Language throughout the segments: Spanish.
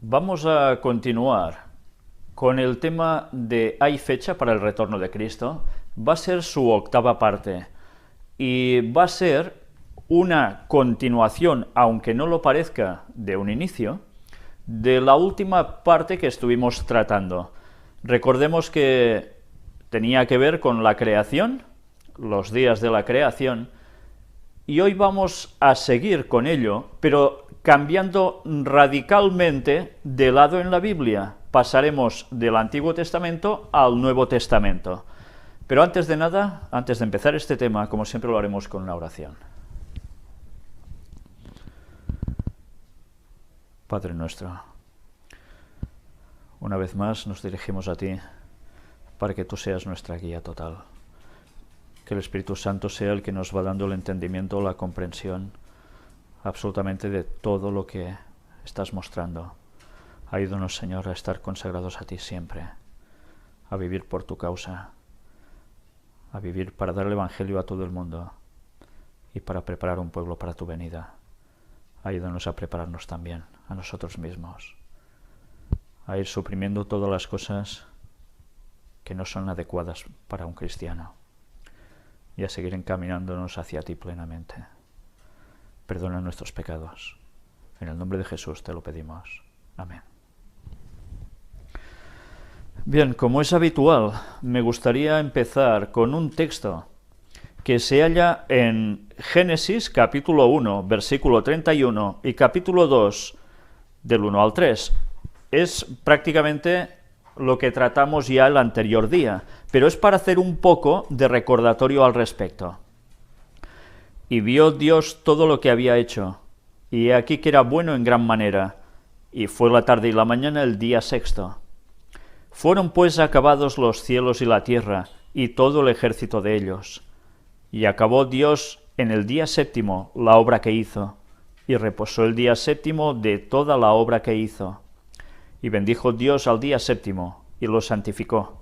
Vamos a continuar con el tema de ¿hay fecha para el retorno de Cristo? Va a ser su octava parte y va a ser una continuación, aunque no lo parezca, de un inicio, de la última parte que estuvimos tratando. Recordemos que tenía que ver con la creación, los días de la creación, y hoy vamos a seguir con ello, pero cambiando radicalmente de lado en la Biblia. Pasaremos del Antiguo Testamento al Nuevo Testamento. Pero antes de nada, antes de empezar este tema, como siempre lo haremos con una oración. Padre nuestro, una vez más nos dirigimos a ti para que tú seas nuestra guía total. Que el Espíritu Santo sea el que nos va dando el entendimiento, la comprensión absolutamente de todo lo que estás mostrando. Ayúdanos, Señor, a estar consagrados a ti siempre, a vivir por tu causa, a vivir para dar el Evangelio a todo el mundo y para preparar un pueblo para tu venida. Ayúdanos a prepararnos también a nosotros mismos, a ir suprimiendo todas las cosas que no son adecuadas para un cristiano y a seguir encaminándonos hacia ti plenamente. Perdona nuestros pecados. En el nombre de Jesús te lo pedimos. Amén. Bien, como es habitual, me gustaría empezar con un texto que se halla en Génesis capítulo 1, versículo 31 y capítulo 2, del 1 al 3. Es prácticamente lo que tratamos ya el anterior día, pero es para hacer un poco de recordatorio al respecto. Y vio Dios todo lo que había hecho, y he aquí que era bueno en gran manera, y fue la tarde y la mañana el día sexto. Fueron pues acabados los cielos y la tierra, y todo el ejército de ellos. Y acabó Dios en el día séptimo la obra que hizo, y reposó el día séptimo de toda la obra que hizo. Y bendijo Dios al día séptimo, y lo santificó,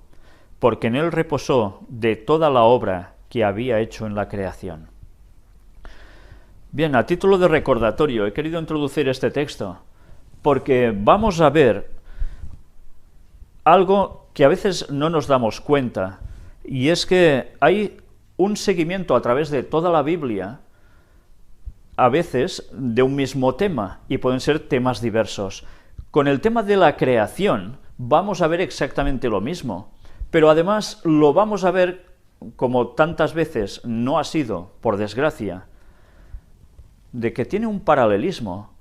porque en él reposó de toda la obra que había hecho en la creación. Bien, a título de recordatorio he querido introducir este texto, porque vamos a ver algo que a veces no nos damos cuenta, y es que hay un seguimiento a través de toda la Biblia, a veces de un mismo tema, y pueden ser temas diversos. Con el tema de la creación vamos a ver exactamente lo mismo, pero además lo vamos a ver, como tantas veces no ha sido, por desgracia, de que tiene un paralelismo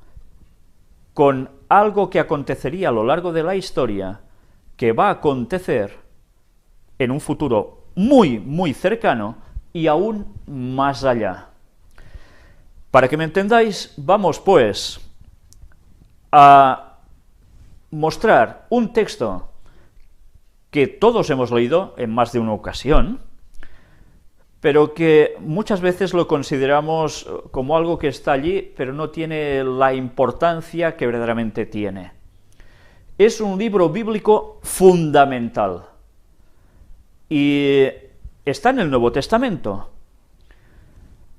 con algo que acontecería a lo largo de la historia, que va a acontecer en un futuro muy, muy cercano y aún más allá. Para que me entendáis, vamos pues a mostrar un texto que todos hemos leído en más de una ocasión, pero que muchas veces lo consideramos como algo que está allí, pero no tiene la importancia que verdaderamente tiene. Es un libro bíblico fundamental y está en el Nuevo Testamento.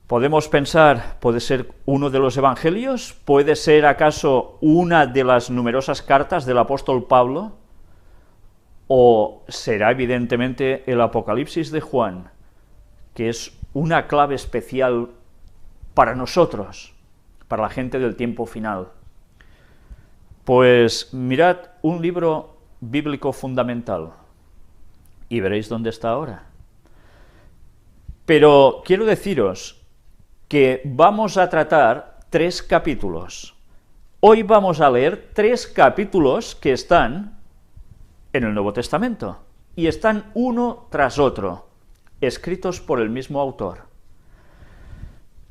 Podemos pensar, puede ser uno de los evangelios, puede ser acaso una de las numerosas cartas del apóstol Pablo, o será evidentemente el Apocalipsis de Juan, que es una clave especial para nosotros, para la gente del tiempo final. Pues mirad, un libro bíblico fundamental, y veréis dónde está ahora. Pero quiero deciros que vamos a tratar 3 capítulos. Hoy vamos a leer 3 capítulos que están en el Nuevo Testamento, y están uno tras otro, escritos por el mismo autor,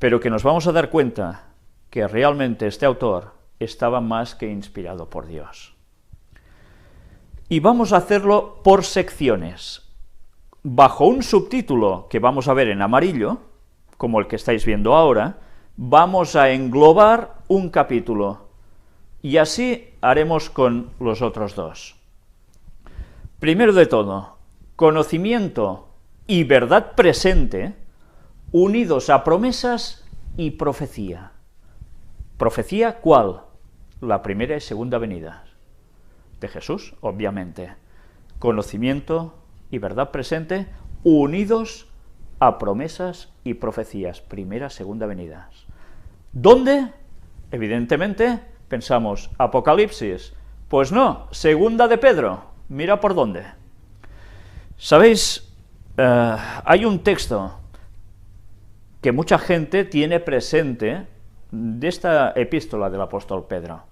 pero que nos vamos a dar cuenta que realmente este autor estaba más que inspirado por Dios. Y vamos a hacerlo por secciones, bajo un subtítulo que vamos a ver en amarillo, como el que estáis viendo ahora. Vamos a englobar un capítulo, y así haremos con los otros 2. Primero de todo, conocimiento y verdad presente unidos a promesas y profecía. ¿Profecía cuál? La primera y segunda venida. de Jesús, obviamente. Conocimiento y verdad presente unidos a promesas y profecías, primera, segunda venidas. ¿Dónde? Evidentemente, pensamos, Apocalipsis. Pues no, segunda de Pedro. Mira por dónde. ¿Sabéis? Hay un texto que mucha gente tiene presente de esta epístola del apóstol Pedro.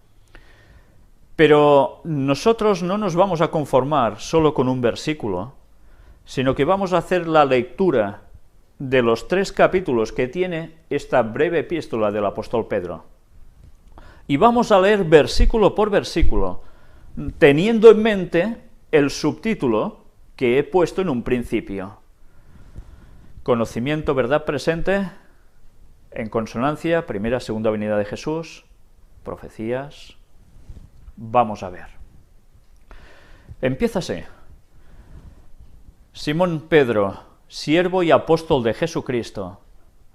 Pero nosotros no nos vamos a conformar solo con un versículo, sino que vamos a hacer la lectura de los 3 capítulos que tiene esta breve epístola del apóstol Pedro. Y vamos a leer versículo por versículo, teniendo en mente el subtítulo que he puesto en un principio. Conocimiento, verdad presente, en consonancia, primera, segunda venida de Jesús, profecías. Vamos a ver. Empieza así. Simón Pedro, siervo y apóstol de Jesucristo,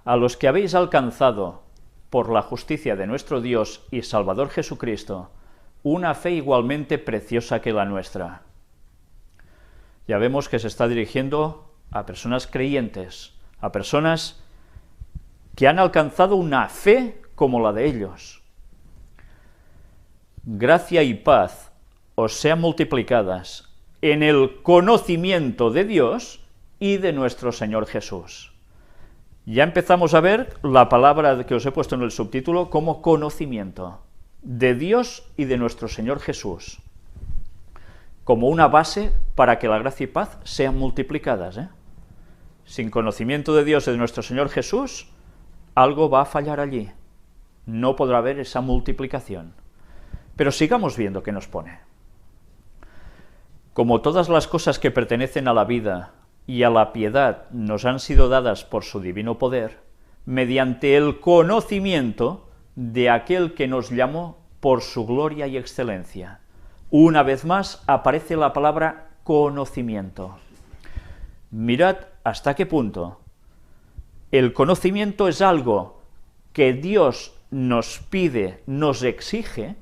a los que habéis alcanzado, por la justicia de nuestro Dios y Salvador Jesucristo, una fe igualmente preciosa que la nuestra. Ya vemos que se está dirigiendo a personas creyentes, a personas que han alcanzado una fe como la de ellos. Gracia y paz os sean multiplicadas en el conocimiento de Dios y de nuestro Señor Jesús. Ya empezamos a ver la palabra que os he puesto en el subtítulo como conocimiento de Dios y de nuestro Señor Jesús, como una base para que la gracia y paz sean multiplicadas. Sin conocimiento de Dios y de nuestro Señor Jesús, algo va a fallar allí. No podrá haber esa multiplicación. Pero sigamos viendo qué nos pone. Como todas las cosas que pertenecen a la vida y a la piedad nos han sido dadas por su divino poder, mediante el conocimiento de aquel que nos llamó por su gloria y excelencia. Una vez más aparece la palabra conocimiento. Mirad hasta qué punto el conocimiento es algo que Dios nos pide, nos exige,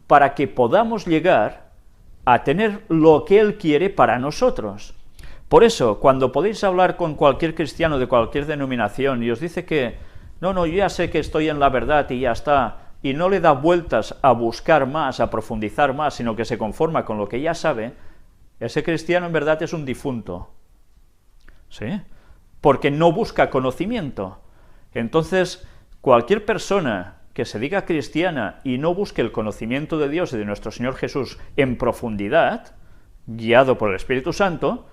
para que podamos llegar a tener lo que Él quiere para nosotros. Por eso, cuando podéis hablar con cualquier cristiano de cualquier denominación y os dice que no, yo ya sé que estoy en la verdad y ya está, y no le da vueltas a buscar más, a profundizar más, sino que se conforma con lo que ya sabe, ese cristiano en verdad es un difunto. ¿Sí? Porque no busca conocimiento. Entonces, cualquier persona que se diga cristiana y no busque el conocimiento de Dios y de nuestro Señor Jesús en profundidad, guiado por el Espíritu Santo,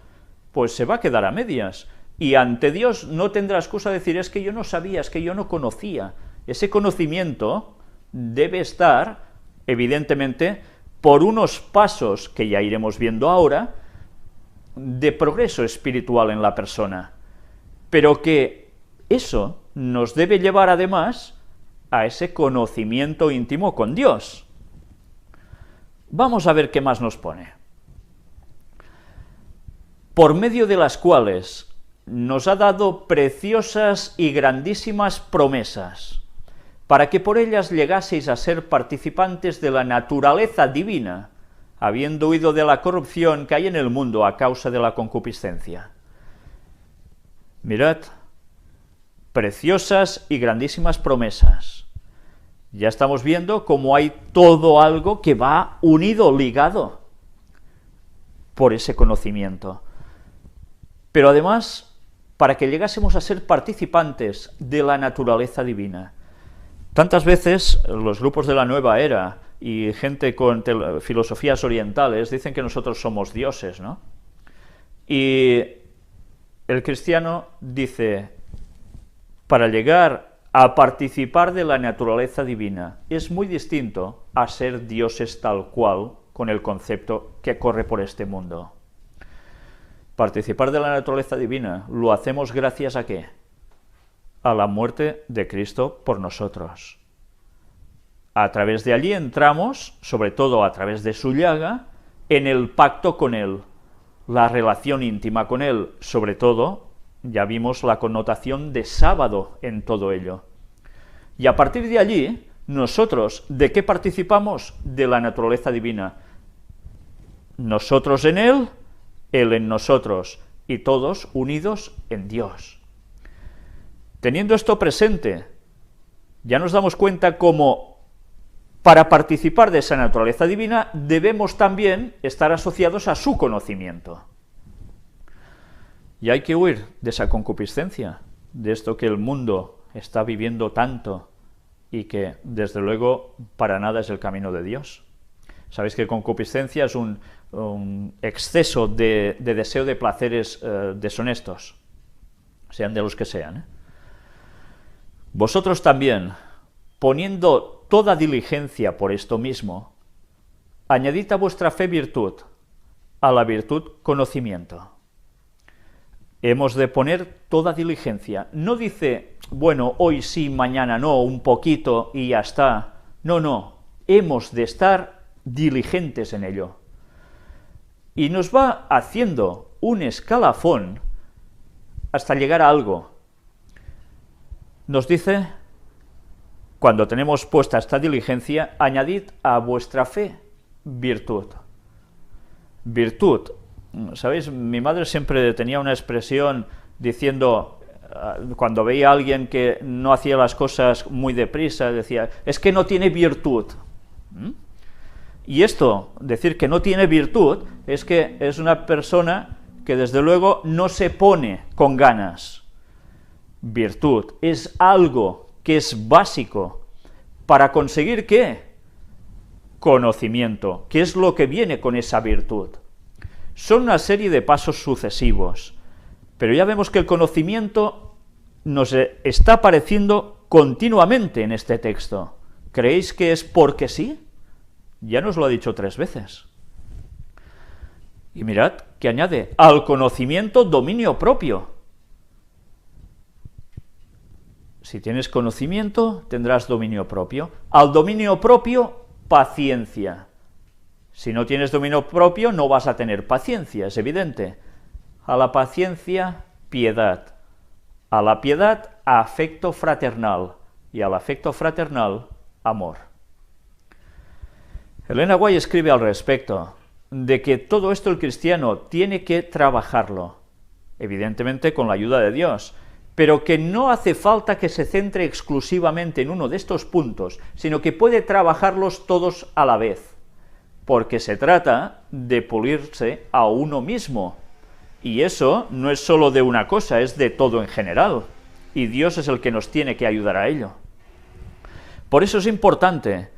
pues se va a quedar a medias. Y ante Dios no tendrá excusa de decir, es que yo no sabía, es que yo no conocía. Ese conocimiento debe estar, evidentemente, por unos pasos que ya iremos viendo ahora, de progreso espiritual en la persona. Pero que eso nos debe llevar además a ese conocimiento íntimo con Dios. Vamos a ver qué más nos pone. Por medio de las cuales nos ha dado preciosas y grandísimas promesas, para que por ellas llegaseis a ser participantes de la naturaleza divina, habiendo huido de la corrupción que hay en el mundo a causa de la concupiscencia. Mirad, preciosas y grandísimas promesas. Ya estamos viendo cómo hay todo algo que va unido, ligado, por ese conocimiento. Pero además, para que llegásemos a ser participantes de la naturaleza divina. Tantas veces los grupos de la nueva era y gente con filosofías orientales dicen que nosotros somos dioses, ¿no? Y el cristiano dice, para llegar a participar de la naturaleza divina es muy distinto a ser dioses tal cual con el concepto que corre por este mundo. Participar de la naturaleza divina lo hacemos gracias a ¿qué? A la muerte de Cristo por nosotros. A través de allí entramos, sobre todo a través de su llaga, en el pacto con Él, la relación íntima con Él, sobre todo, ya vimos la connotación de sábado en todo ello. Y a partir de allí, nosotros, ¿de qué participamos? De la naturaleza divina. nosotros en Él en nosotros, y todos unidos en Dios. Teniendo esto presente, ya nos damos cuenta cómo para participar de esa naturaleza divina debemos también estar asociados a su conocimiento. Y hay que huir de esa concupiscencia, de esto que el mundo está viviendo tanto y que, desde luego, para nada es el camino de Dios. Sabéis que concupiscencia es un exceso de deseo de placeres deshonestos, sean de los que sean. Vosotros también, poniendo toda diligencia por esto mismo, añadid a vuestra fe virtud, a la virtud conocimiento. Hemos de poner toda diligencia. No dice, bueno, hoy sí, mañana no, un poquito y ya está. No, no, hemos de estar diligentes en ello. Y nos va haciendo un escalafón hasta llegar a algo. Nos dice, cuando tenemos puesta esta diligencia, añadid a vuestra fe virtud. Virtud. ¿Sabéis? Mi madre siempre tenía una expresión diciendo, cuando veía a alguien que no hacía las cosas muy deprisa, decía, es que no tiene virtud. Y esto, decir que no tiene virtud, es que es una persona que desde luego no se pone con ganas. Virtud es algo que es básico para conseguir ¿qué? Conocimiento, que es lo que viene con esa virtud. Son una serie de pasos sucesivos, pero ya vemos que el conocimiento nos está apareciendo continuamente en este texto. ¿Creéis que es porque sí? Ya nos lo ha dicho 3 veces. Y mirad que añade al conocimiento dominio propio. Si tienes conocimiento, tendrás dominio propio. Al dominio propio, paciencia. Si no tienes dominio propio, no vas a tener paciencia, es evidente. A la paciencia, piedad. A la piedad, afecto fraternal. Y al afecto fraternal, amor. Elena White escribe al respecto de que todo esto el cristiano tiene que trabajarlo, evidentemente con la ayuda de Dios, pero que no hace falta que se centre exclusivamente en uno de estos puntos, sino que puede trabajarlos todos a la vez, porque se trata de pulirse a uno mismo, y eso no es solo de una cosa, es de todo en general, y Dios es el que nos tiene que ayudar a ello. Por eso es importante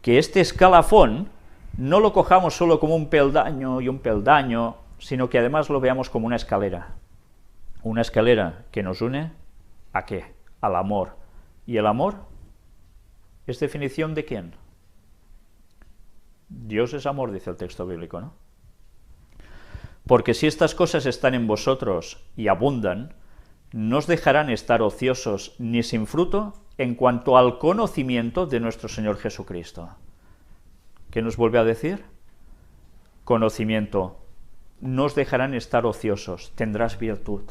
que este escalafón no lo cojamos solo como un peldaño y un peldaño, sino que además lo veamos como una escalera que nos une ¿a qué? Al amor. ¿Y el amor es definición de quién? Dios es amor, dice el texto bíblico, ¿no? Porque si estas cosas están en vosotros y abundan, no os dejarán estar ociosos ni sin fruto en cuanto al conocimiento de nuestro Señor Jesucristo. ¿Qué nos vuelve a decir? Conocimiento. No os dejarán estar ociosos, tendrás virtud.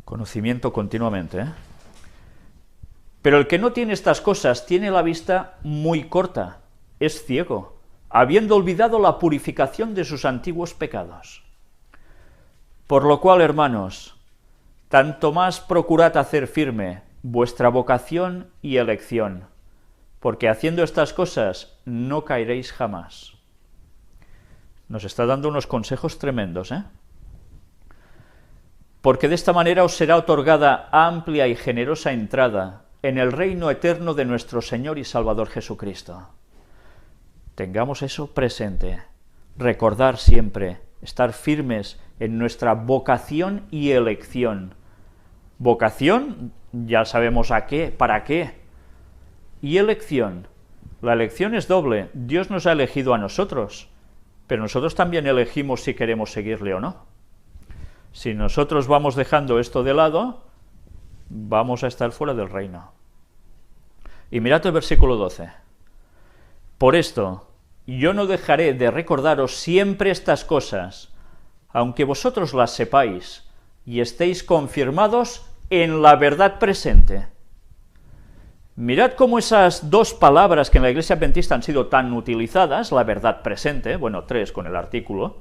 Conocimiento continuamente, ¿eh? Pero el que no tiene estas cosas tiene la vista muy corta, es ciego, habiendo olvidado la purificación de sus antiguos pecados. Por lo cual, hermanos, tanto más procurad hacer firme vuestra vocación y elección, porque haciendo estas cosas no caeréis jamás. Nos está dando unos consejos tremendos, ¿eh? Porque de esta manera os será otorgada amplia y generosa entrada en el reino eterno de nuestro Señor y Salvador Jesucristo. Tengamos eso presente, recordar siempre, estar firmes en nuestra vocación y elección. Vocación, ya sabemos a qué, para qué. Y elección, la elección es doble, Dios nos ha elegido a nosotros, pero nosotros también elegimos si queremos seguirle o no. Si nosotros vamos dejando esto de lado, vamos a estar fuera del reino. Y mirad el versículo 12. Por esto, yo no dejaré de recordaros siempre estas cosas, aunque vosotros las sepáis y estéis confirmados en la verdad presente. Mirad cómo esas dos palabras que en la Iglesia adventista han sido tan utilizadas, la verdad presente, bueno, 3 con el artículo,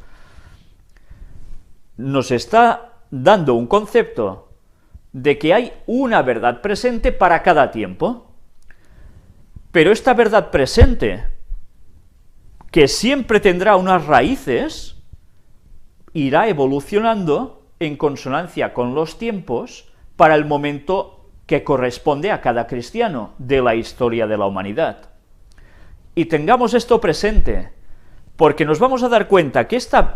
nos está dando un concepto de que hay una verdad presente para cada tiempo, pero esta verdad presente, que siempre tendrá unas raíces, irá evolucionando en consonancia con los tiempos para el momento que corresponde a cada cristiano de la historia de la humanidad. Y tengamos esto presente, porque nos vamos a dar cuenta que esta,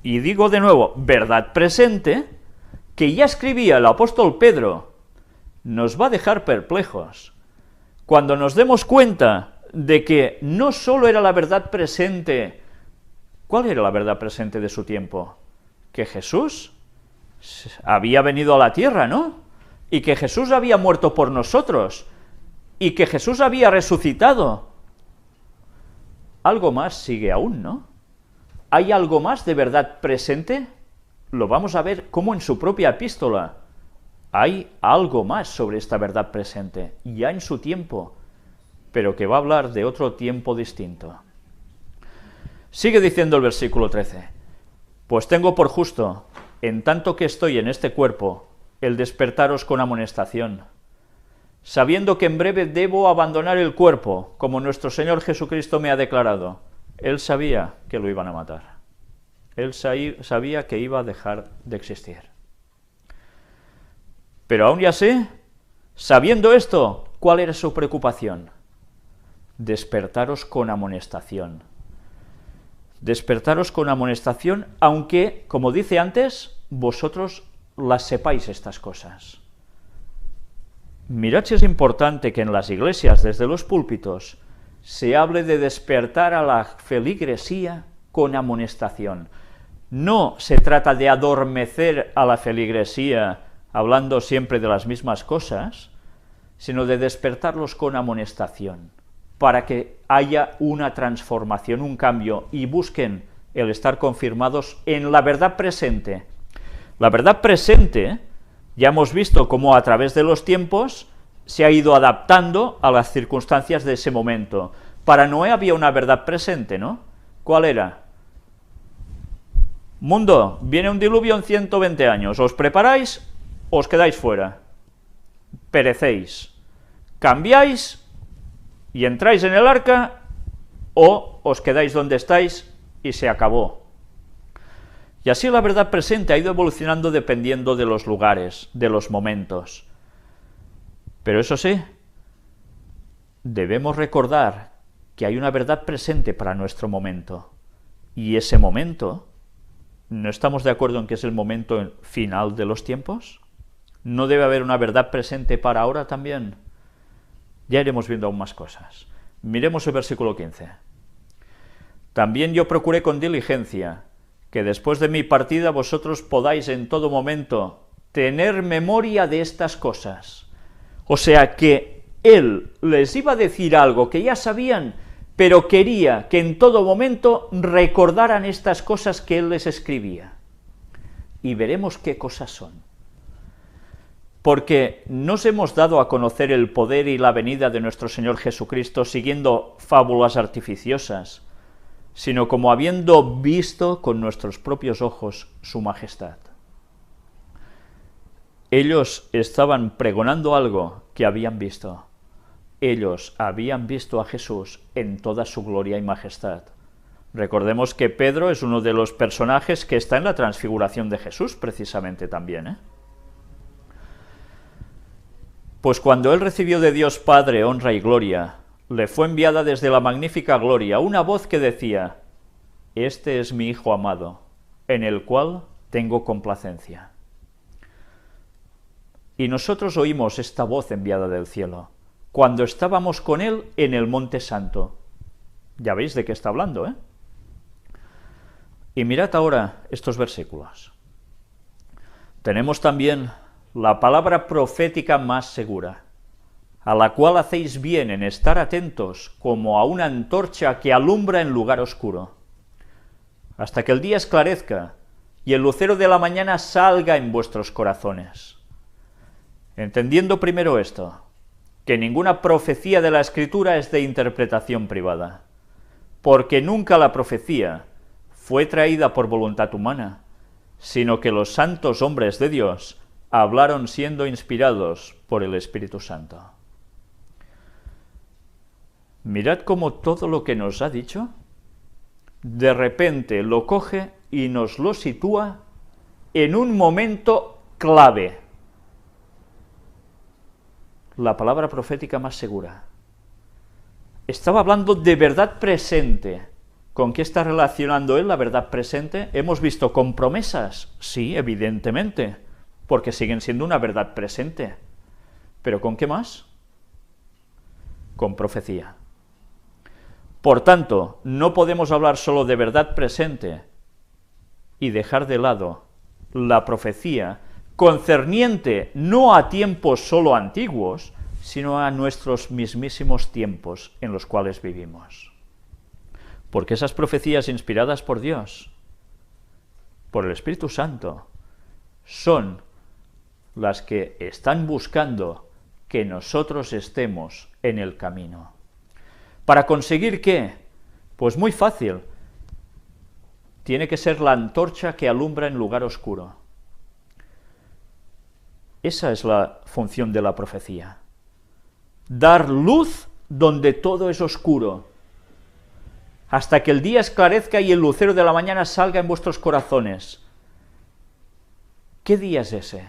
y digo de nuevo, verdad presente, que ya escribía el apóstol Pedro, nos va a dejar perplejos. Cuando nos demos cuenta de que no solo era la verdad presente, ¿cuál era la verdad presente de su tiempo? Que Jesús había venido a la tierra, ¿no? Y que Jesús había muerto por nosotros, y que Jesús había resucitado. Algo más sigue aún, ¿no? ¿Hay algo más de verdad presente? Lo vamos a ver como en su propia epístola. Hay algo más sobre esta verdad presente, ya en su tiempo, pero que va a hablar de otro tiempo distinto. Sigue diciendo el versículo 13, pues tengo por justo, en tanto que estoy en este cuerpo, el despertaros con amonestación, sabiendo que en breve debo abandonar el cuerpo, como nuestro Señor Jesucristo me ha declarado. Él sabía que lo iban a matar. Él sabía que iba a dejar de existir. Pero aún y así, sabiendo esto, ¿cuál era su preocupación? Despertaros con amonestación. Despertaros con amonestación, aunque, como dice antes, vosotros las sepáis estas cosas. Mirad si es importante que en las iglesias, desde los púlpitos, se hable de despertar a la feligresía con amonestación. No se trata de adormecer a la feligresía hablando siempre de las mismas cosas, sino de despertarlos con amonestación, para que haya una transformación, un cambio, y busquen el estar confirmados en la verdad presente. La verdad presente, ya hemos visto cómo a través de los tiempos se ha ido adaptando a las circunstancias de ese momento. Para Noé había una verdad presente, ¿no? ¿Cuál era? Mundo, viene un diluvio en 120 años, ¿os preparáis o os quedáis fuera? Perecéis. ¿Cambiáis y entráis en el arca o os quedáis donde estáis y se acabó? Y así la verdad presente ha ido evolucionando dependiendo de los lugares, de los momentos. Pero eso sí, debemos recordar que hay una verdad presente para nuestro momento. Y ese momento, ¿no estamos de acuerdo en que es el momento final de los tiempos? ¿No debe haber una verdad presente para ahora también? Ya iremos viendo aún más cosas. Miremos el versículo 15. También yo procuré con diligencia que después de mi partida vosotros podáis en todo momento tener memoria de estas cosas. O sea que él les iba a decir algo que ya sabían, pero quería que en todo momento recordaran estas cosas que él les escribía. Y veremos qué cosas son. Porque nos hemos dado a conocer el poder y la venida de nuestro Señor Jesucristo siguiendo fábulas artificiosas, sino como habiendo visto con nuestros propios ojos su majestad. Ellos estaban pregonando algo que habían visto. Ellos habían visto a Jesús en toda su gloria y majestad. Recordemos que Pedro es uno de los personajes que está en la transfiguración de Jesús, precisamente también, ¿eh? Pues cuando él recibió de Dios Padre honra y gloria, le fue enviada desde la magnífica gloria una voz que decía: Este es mi Hijo amado, en el cual tengo complacencia. Y nosotros oímos esta voz enviada del cielo, cuando estábamos con él en el Monte Santo. Ya veis de qué está hablando, ¿eh? Y mirad ahora estos versículos. Tenemos también la palabra profética más segura, a la cual hacéis bien en estar atentos como a una antorcha que alumbra en lugar oscuro, hasta que el día esclarezca y el lucero de la mañana salga en vuestros corazones. Entendiendo primero esto, que ninguna profecía de la Escritura es de interpretación privada, porque nunca la profecía fue traída por voluntad humana, sino que los santos hombres de Dios hablaron siendo inspirados por el Espíritu Santo. Mirad cómo todo lo que nos ha dicho, de repente lo coge y nos lo sitúa en un momento clave. La palabra profética más segura. Estaba hablando de verdad presente. ¿Con qué está relacionando él la verdad presente? Hemos visto con promesas, sí, evidentemente, porque siguen siendo una verdad presente. ¿Pero con qué más? Con profecía. Por tanto, no podemos hablar solo de verdad presente y dejar de lado la profecía concerniente no a tiempos solo antiguos, sino a nuestros mismísimos tiempos en los cuales vivimos. Porque esas profecías inspiradas por Dios, por el Espíritu Santo, son las que están buscando que nosotros estemos en el camino. ¿Para conseguir qué? Pues muy fácil. Tiene que ser la antorcha que alumbra en lugar oscuro. Esa es la función de la profecía. Dar luz donde todo es oscuro, hasta que el día esclarezca y el lucero de la mañana salga en vuestros corazones. ¿Qué día es ese?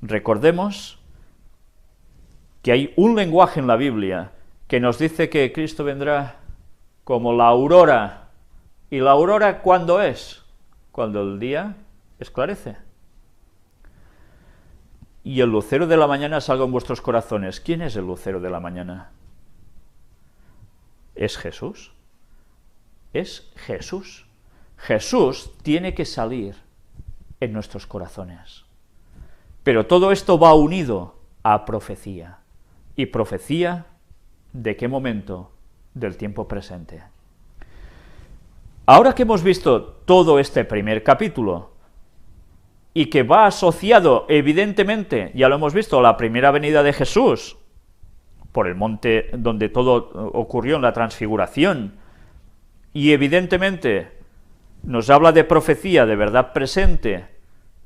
Recordemos que hay un lenguaje en la Biblia que nos dice que Cristo vendrá como la aurora. ¿Y la aurora cuándo es? Cuando el día esclarece. Y el lucero de la mañana salga en vuestros corazones. ¿Quién es el lucero de la mañana? ¿Es Jesús? Es Jesús. Jesús tiene que salir en nuestros corazones. Pero todo esto va unido a profecía. ¿Y profecía de qué momento? Del tiempo presente. Ahora que hemos visto todo este primer capítulo, y que va asociado, evidentemente, ya lo hemos visto, a la primera venida de Jesús, por el monte donde todo ocurrió en la transfiguración, y evidentemente nos habla de profecía de verdad presente,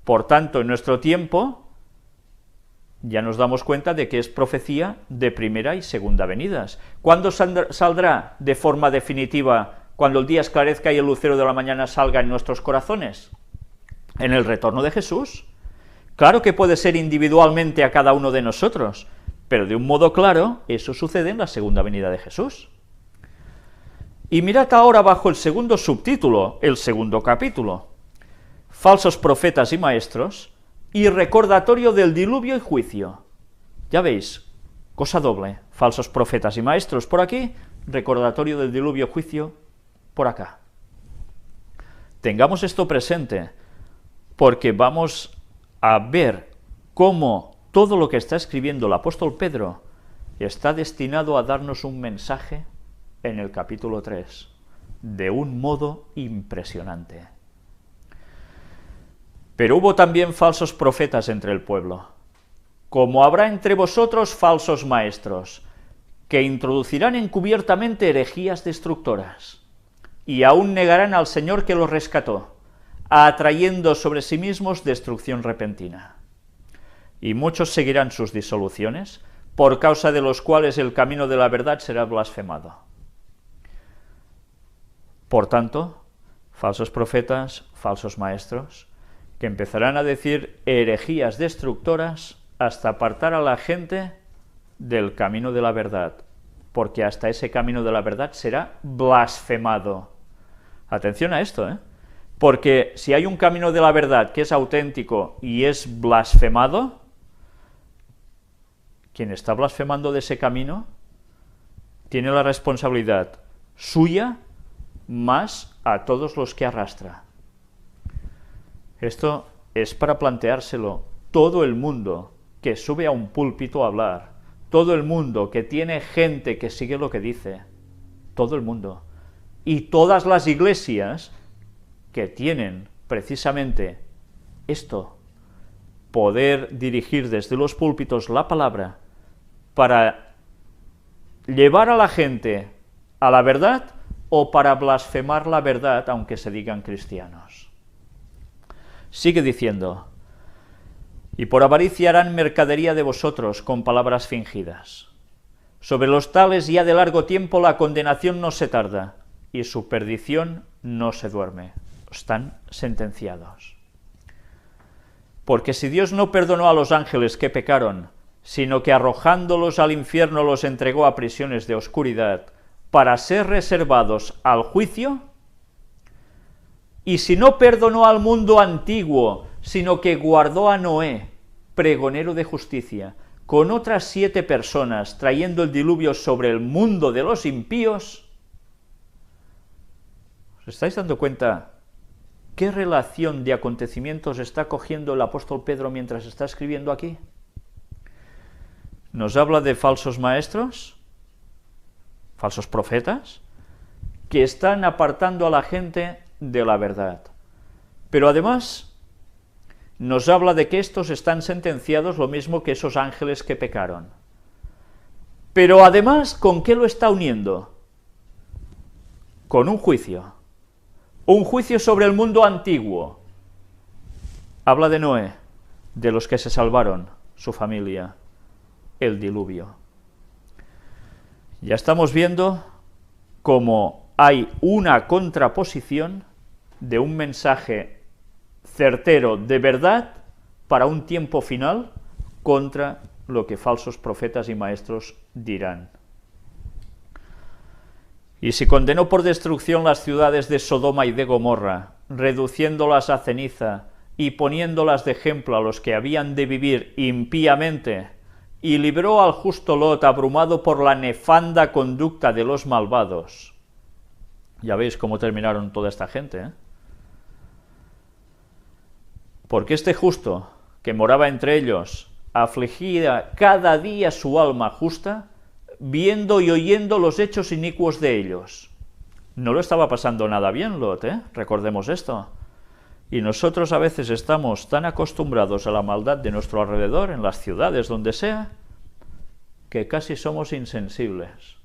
por tanto, en nuestro tiempo, ya nos damos cuenta de que es profecía de primera y segunda venidas. ¿Cuándo saldrá de forma definitiva, cuando el día esclarezca y el lucero de la mañana salga en nuestros corazones? En el retorno de Jesús. Claro que puede ser individualmente a cada uno de nosotros, pero de un modo claro, eso sucede en la segunda venida de Jesús. Y mirad ahora bajo el segundo subtítulo, el segundo capítulo, falsos profetas y maestros, y recordatorio del diluvio y juicio. Ya veis, cosa doble, falsos profetas y maestros por aquí, recordatorio del diluvio y juicio por acá. Tengamos esto presente, porque vamos a ver cómo todo lo que está escribiendo el apóstol Pedro está destinado a darnos un mensaje en el capítulo 3, de un modo impresionante. Pero hubo también falsos profetas entre el pueblo, como habrá entre vosotros falsos maestros, que introducirán encubiertamente herejías destructoras, y aún negarán al Señor que los rescató, atrayendo sobre sí mismos destrucción repentina. Y muchos seguirán sus disoluciones, por causa de los cuales el camino de la verdad será blasfemado. Por tanto, falsos profetas, falsos maestros, que empezarán a decir herejías destructoras hasta apartar a la gente del camino de la verdad, porque hasta ese camino de la verdad será blasfemado. Atención a esto, porque si hay un camino de la verdad que es auténtico y es blasfemado, quien está blasfemando de ese camino tiene la responsabilidad suya más a todos los que arrastra. Esto es para planteárselo todo el mundo que sube a un púlpito a hablar, todo el mundo que tiene gente que sigue lo que dice, todo el mundo, y todas las iglesias que tienen precisamente esto, poder dirigir desde los púlpitos la palabra, para llevar a la gente a la verdad o para blasfemar la verdad, aunque se digan cristianos. Sigue diciendo: y por avaricia harán mercadería de vosotros con palabras fingidas. Sobre los tales ya de largo tiempo la condenación no se tarda, y su perdición no se duerme. Están sentenciados. Porque si Dios no perdonó a los ángeles que pecaron, sino que arrojándolos al infierno los entregó a prisiones de oscuridad, para ser reservados al juicio, y si no perdonó al mundo antiguo, sino que guardó a Noé, pregonero de justicia, con otras 7 personas, trayendo el diluvio sobre el mundo de los impíos, ¿os estáis dando cuenta qué relación de acontecimientos está cogiendo el apóstol Pedro mientras está escribiendo aquí? Nos habla de falsos maestros, falsos profetas, que están apartando a la gente de la verdad. Pero además nos habla de que estos están sentenciados lo mismo que esos ángeles que pecaron. Pero además, ¿con qué lo está uniendo? Con un juicio sobre el mundo antiguo. Habla de Noé, de los que se salvaron, su familia, el diluvio. Ya estamos viendo cómo hay una contraposición de un mensaje certero de verdad para un tiempo final contra lo que falsos profetas y maestros dirán. Y si condenó por destrucción las ciudades de Sodoma y de Gomorra, reduciéndolas a ceniza y poniéndolas de ejemplo a los que habían de vivir impíamente, y libró al justo Lot abrumado por la nefanda conducta de los malvados. Ya veis cómo terminaron toda esta gente, ¿eh? Porque este justo, que moraba entre ellos, afligía cada día su alma justa, viendo y oyendo los hechos inicuos de ellos. No lo estaba pasando nada bien Lot, ¿eh? Recordemos esto. Y nosotros a veces estamos tan acostumbrados a la maldad de nuestro alrededor, en las ciudades, donde sea, que casi somos insensibles.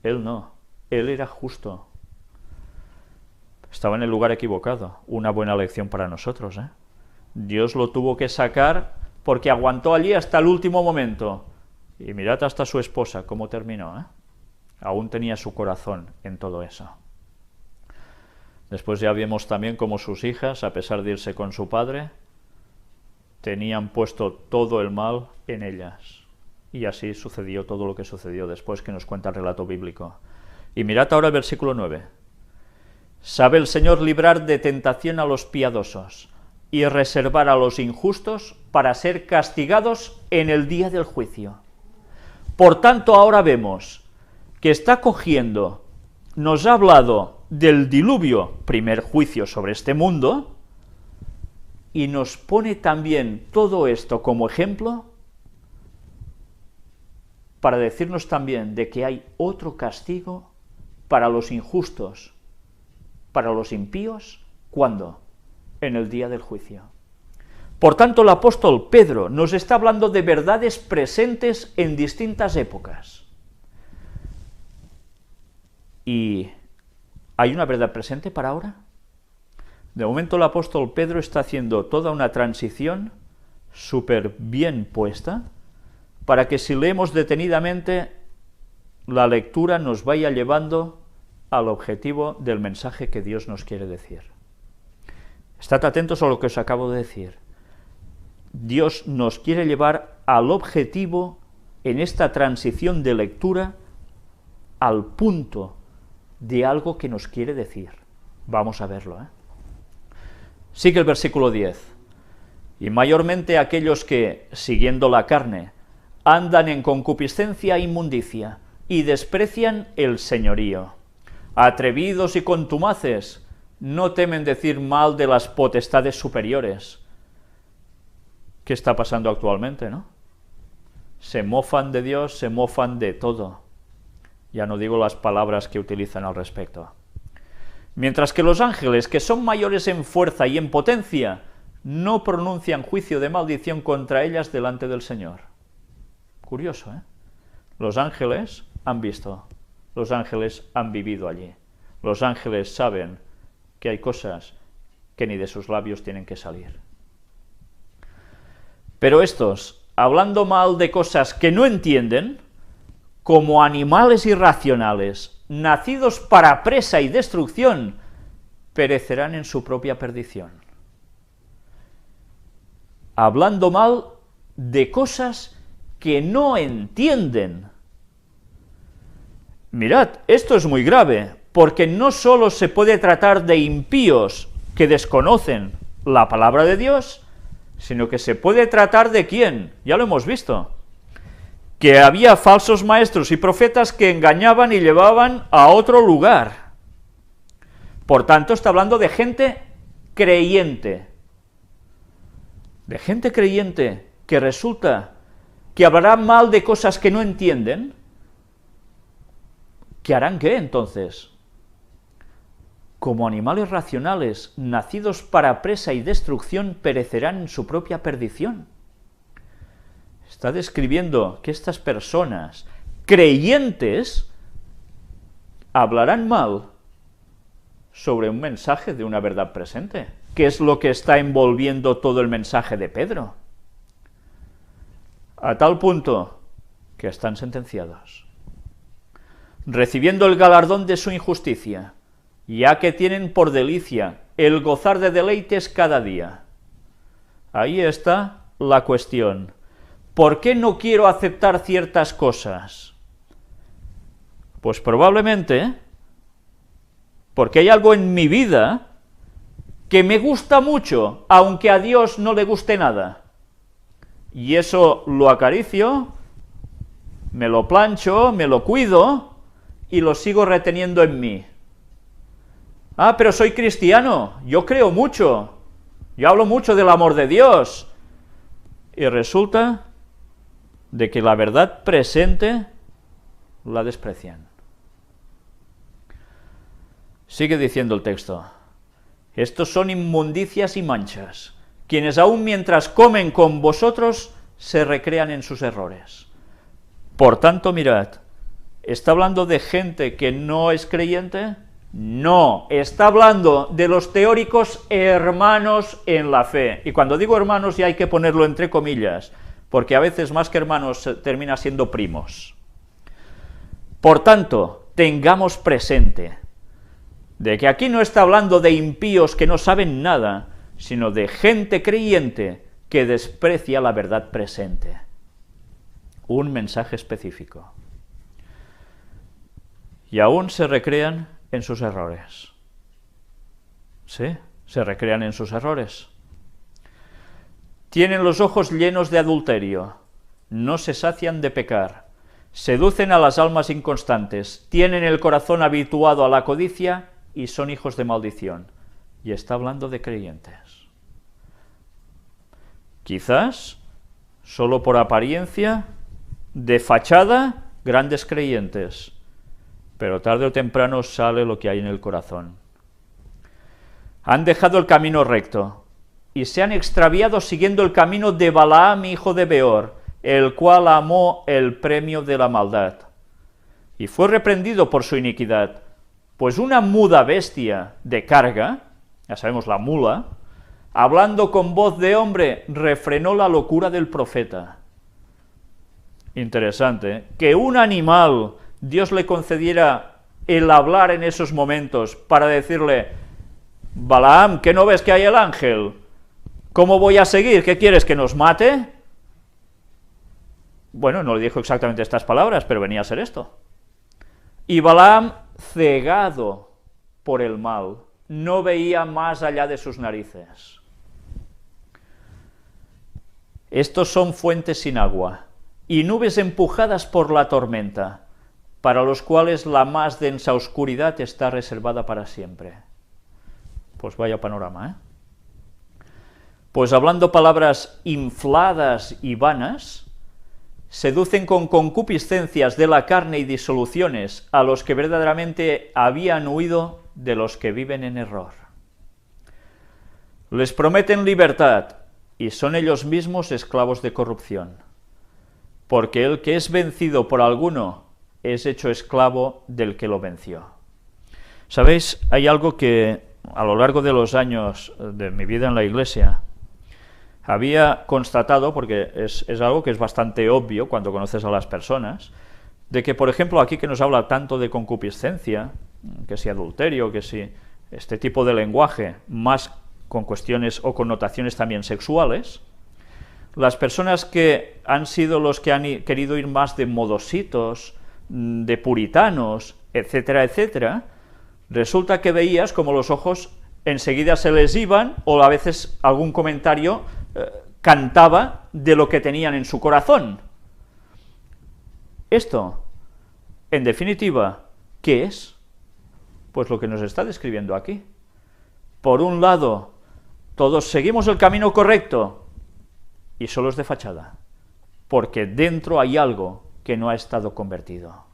Él no, él era justo. Estaba en el lugar equivocado, una buena lección para nosotros, ¿eh? Dios lo tuvo que sacar porque aguantó allí hasta el último momento. Y mirad hasta su esposa cómo terminó, ¿eh? Aún tenía su corazón en todo eso. Después ya vimos también cómo sus hijas, a pesar de irse con su padre, tenían puesto todo el mal en ellas. Y así sucedió todo lo que sucedió después, que nos cuenta el relato bíblico. Y mirad ahora el versículo 9. Sabe el Señor librar de tentación a los piadosos y reservar a los injustos para ser castigados en el día del juicio. Por tanto, ahora vemos que está cogiendo, nos ha hablado del diluvio, primer juicio sobre este mundo, y nos pone también todo esto como ejemplo para decirnos también de que hay otro castigo para los injustos, para los impíos, ¿cuándo? En el día del juicio. Por tanto, el apóstol Pedro nos está hablando de verdades presentes en distintas épocas. ¿Y hay una verdad presente para ahora? De momento el apóstol Pedro está haciendo toda una transición súper bien puesta para que si leemos detenidamente la lectura nos vaya llevando al objetivo del mensaje que Dios nos quiere decir. Estad atentos a lo que os acabo de decir. Dios nos quiere llevar al objetivo en esta transición de lectura, al punto de algo que nos quiere decir. Vamos a verlo, ¿eh? Sigue el versículo 10. Y mayormente aquellos que, siguiendo la carne, andan en concupiscencia e inmundicia, y desprecian el señorío. Atrevidos y contumaces, no temen decir mal de las potestades superiores. ¿Qué está pasando actualmente, no? Se mofan de Dios, se mofan de todo. Ya no digo las palabras que utilizan al respecto. Mientras que los ángeles, que son mayores en fuerza y en potencia, no pronuncian juicio de maldición contra ellas delante del Señor. Curioso, ¿eh? Los ángeles han visto, los ángeles han vivido allí, los ángeles saben que hay cosas que ni de sus labios tienen que salir. Pero estos, hablando mal de cosas que no entienden, como animales irracionales, nacidos para presa y destrucción, perecerán en su propia perdición. Hablando mal de cosas que no entienden. Mirad, esto es muy grave, porque no solo se puede tratar de impíos que desconocen la palabra de Dios, sino que se puede tratar de ¿quién? Ya lo hemos visto, que había falsos maestros y profetas que engañaban y llevaban a otro lugar. Por tanto, está hablando de gente creyente. De gente creyente que resulta que hablará mal de cosas que no entienden. ¿Qué harán qué entonces? Como animales racionales, nacidos para presa y destrucción, perecerán en su propia perdición. Está describiendo que estas personas creyentes hablarán mal sobre un mensaje de una verdad presente, que es lo que está envolviendo todo el mensaje de Pedro, a tal punto que están sentenciados, recibiendo el galardón de su injusticia, ya que tienen por delicia el gozar de deleites cada día. Ahí está la cuestión. ¿Por qué no quiero aceptar ciertas cosas? Pues probablemente porque hay algo en mi vida que me gusta mucho, aunque a Dios no le guste nada. Y eso lo acaricio, me lo plancho, me lo cuido y lo sigo reteniendo en mí. Ah, pero soy cristiano, yo creo mucho, yo hablo mucho del amor de Dios. Y resulta de que la verdad presente la desprecian. Sigue diciendo el texto: estos son inmundicias y manchas, quienes aun mientras comen con vosotros se recrean en sus errores. Por tanto, mirad, ¿está hablando de gente que no es creyente? No, está hablando de los teóricos hermanos en la fe. Y cuando digo hermanos ya hay que ponerlo entre comillas, porque a veces más que hermanos termina siendo primos. Por tanto, tengamos presente de que aquí no está hablando de impíos que no saben nada, sino de gente creyente que desprecia la verdad presente. Un mensaje específico. Y aún se recrean en sus errores. ¿Sí? Se recrean en sus errores. Tienen los ojos llenos de adulterio, no se sacian de pecar, seducen a las almas inconstantes, tienen el corazón habituado a la codicia y son hijos de maldición. Y está hablando de creyentes. Quizás, solo por apariencia, de fachada, grandes creyentes, pero tarde o temprano sale lo que hay en el corazón. Han dejado el camino recto, y se han extraviado siguiendo el camino de Balaam, hijo de Beor, el cual amó el premio de la maldad, y fue reprendido por su iniquidad, pues una muda bestia de carga, ya sabemos la mula, hablando con voz de hombre, refrenó la locura del profeta. Interesante, ¿eh? Que un animal Dios le concediera el hablar en esos momentos para decirle: Balaam, ¿qué no ves que hay el ángel? ¿Cómo voy a seguir? ¿Qué quieres, que nos mate? Bueno, no le dijo exactamente estas palabras, pero venía a ser esto. Y Balaam, cegado por el mal, no veía más allá de sus narices. Estos son fuentes sin agua y nubes empujadas por la tormenta, para los cuales la más densa oscuridad está reservada para siempre. Pues vaya panorama, ¿eh? Pues hablando palabras infladas y vanas, seducen con concupiscencias de la carne y disoluciones a los que verdaderamente habían huido de los que viven en error. Les prometen libertad y son ellos mismos esclavos de corrupción. porque el que es vencido por alguno es hecho esclavo del que lo venció. ¿Sabéis? Hay algo que a lo largo de los años de mi vida en la Iglesia había constatado, porque es algo que es bastante obvio cuando conoces a las personas, de que, por ejemplo, aquí que nos habla tanto de concupiscencia, que si adulterio, que si este tipo de lenguaje, más con cuestiones o connotaciones también sexuales, las personas que han sido los que han querido ir más de modositos, de puritanos, etcétera, etcétera, resulta que veías como los ojos enseguida se les iban, o a veces algún comentario cantaba de lo que tenían en su corazón. Esto, en definitiva, ¿qué es? Pues lo que nos está describiendo aquí. Por un lado, todos seguimos el camino correcto, y solo es de fachada, porque dentro hay algo que no ha estado convertido.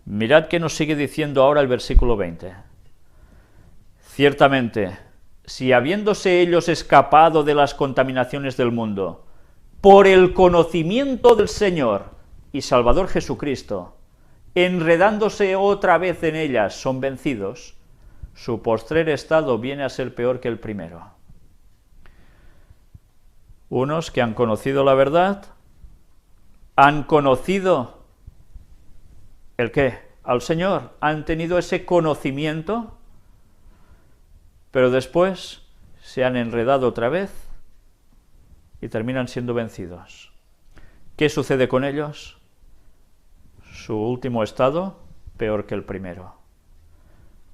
Mirad qué nos sigue diciendo ahora el versículo 20. Ciertamente, si habiéndose ellos escapado de las contaminaciones del mundo, por el conocimiento del Señor y Salvador Jesucristo, enredándose otra vez en ellas, son vencidos, su postrer estado viene a ser peor que el primero. Unos que han conocido la verdad, han conocido ¿el qué? Al Señor, han tenido ese conocimiento, pero después se han enredado otra vez y terminan siendo vencidos. ¿Qué sucede con ellos? Su último estado, peor que el primero.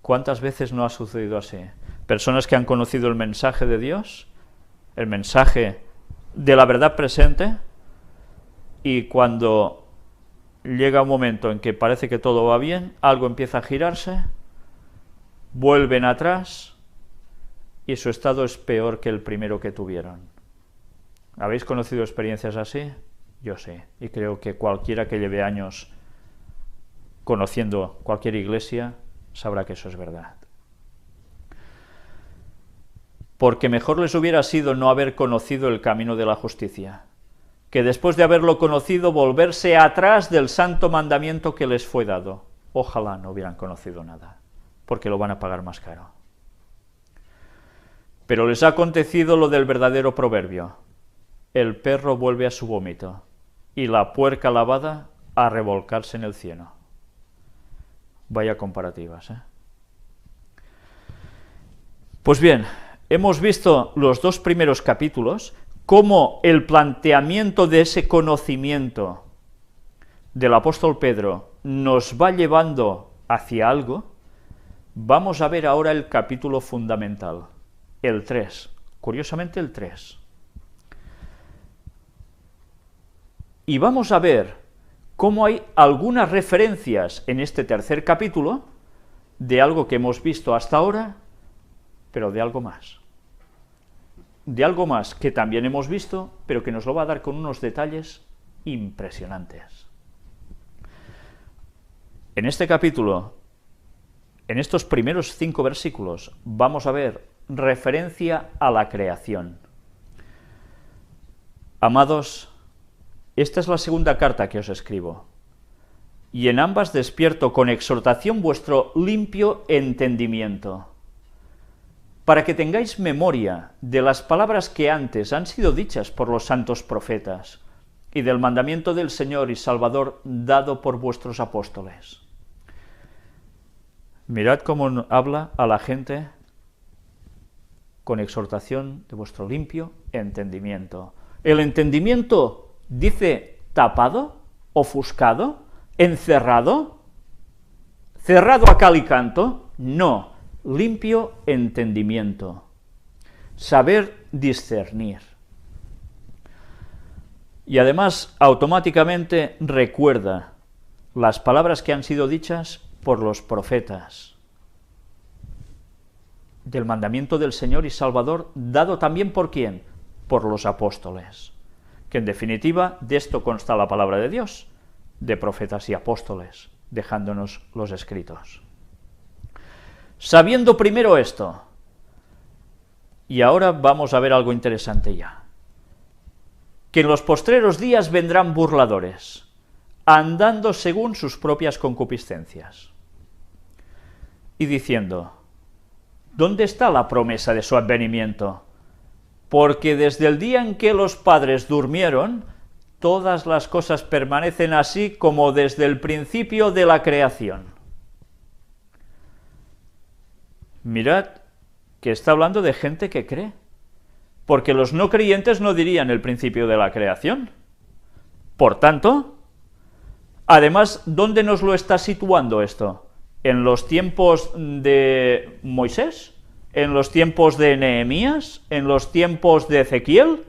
¿Cuántas veces no ha sucedido así? Personas que han conocido el mensaje de Dios, el mensaje de la verdad presente, y cuando llega un momento en que parece que todo va bien, algo empieza a girarse, vuelven atrás, y su estado es peor que el primero que tuvieron. ¿Habéis conocido experiencias así? Yo sí, y creo que cualquiera que lleve años conociendo cualquier iglesia sabrá que eso es verdad. Porque mejor les hubiera sido no haber conocido el camino de la justicia, que después de haberlo conocido volverse atrás del santo mandamiento que les fue dado. Ojalá no hubieran conocido nada, porque lo van a pagar más caro. Pero les ha acontecido lo del verdadero proverbio: el perro vuelve a su vómito, y la puerca lavada a revolcarse en el cieno. Vaya comparativas, ¿eh? Pues bien, hemos visto los dos primeros capítulos, cómo el planteamiento de ese conocimiento del apóstol Pedro nos va llevando hacia algo. Vamos a ver ahora el capítulo fundamental, el 3, curiosamente el 3. Y vamos a ver cómo hay algunas referencias en este tercer capítulo de algo que hemos visto hasta ahora, pero de algo más. De algo más que también hemos visto, pero que nos lo va a dar con unos detalles impresionantes. En este capítulo, en estos primeros 5 versículos, vamos a ver referencia a la creación. Amados, esta es la segunda carta que os escribo, y en ambas despierto con exhortación vuestro limpio entendimiento, para que tengáis memoria de las palabras que antes han sido dichas por los santos profetas, y del mandamiento del Señor y Salvador dado por vuestros apóstoles. Mirad cómo habla a la gente con exhortación de vuestro limpio entendimiento. El entendimiento, dice, tapado, ofuscado, encerrado, cerrado a cal y canto. No, limpio entendimiento, saber discernir. Y además automáticamente recuerda las palabras que han sido dichas por los profetas, del mandamiento del Señor y Salvador, dado también por ¿quién? Por los apóstoles, que en definitiva de esto consta la palabra de Dios, de profetas y apóstoles, dejándonos los escritos. Sabiendo primero esto, y ahora vamos a ver algo interesante ya, que en los postreros días vendrán burladores, andando según sus propias concupiscencias, y diciendo, ¿dónde está la promesa de su advenimiento? Porque desde el día en que los padres durmieron, todas las cosas permanecen así como desde el principio de la creación. Mirad que está hablando de gente que cree, porque los no creyentes no dirían el principio de la creación. Por tanto, además, ¿dónde nos lo está situando esto? ¿En los tiempos de Moisés? ¿En los tiempos de Nehemías? ¿En los tiempos de Ezequiel?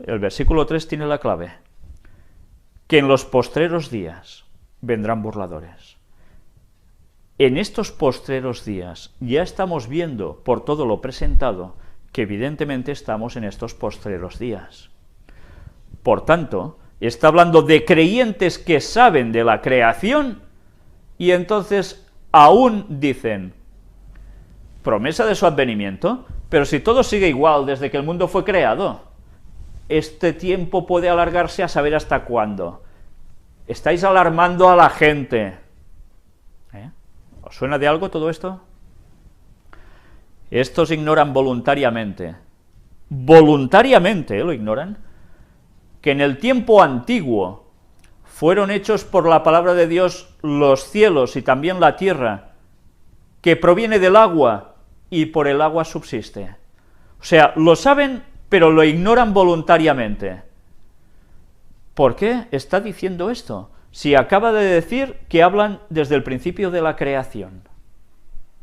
El versículo 3 tiene la clave, que en los postreros días vendrán burladores. En estos postreros días ya estamos viendo, por todo lo presentado, que evidentemente estamos en estos postreros días. Por tanto, está hablando de creyentes que saben de la creación y entonces aún dicen, promesa de su advenimiento, pero si todo sigue igual desde que el mundo fue creado, este tiempo puede alargarse a saber hasta cuándo. Estáis alarmando a la gente. ¿Os suena de algo todo esto? Estos ignoran voluntariamente lo ignoran, que en el tiempo antiguo fueron hechos por la palabra de Dios los cielos y también la tierra, que proviene del agua y por el agua subsiste. O sea, lo saben, pero lo ignoran voluntariamente. ¿Por qué está diciendo esto? Si acaba de decir que hablan desde el principio de la creación.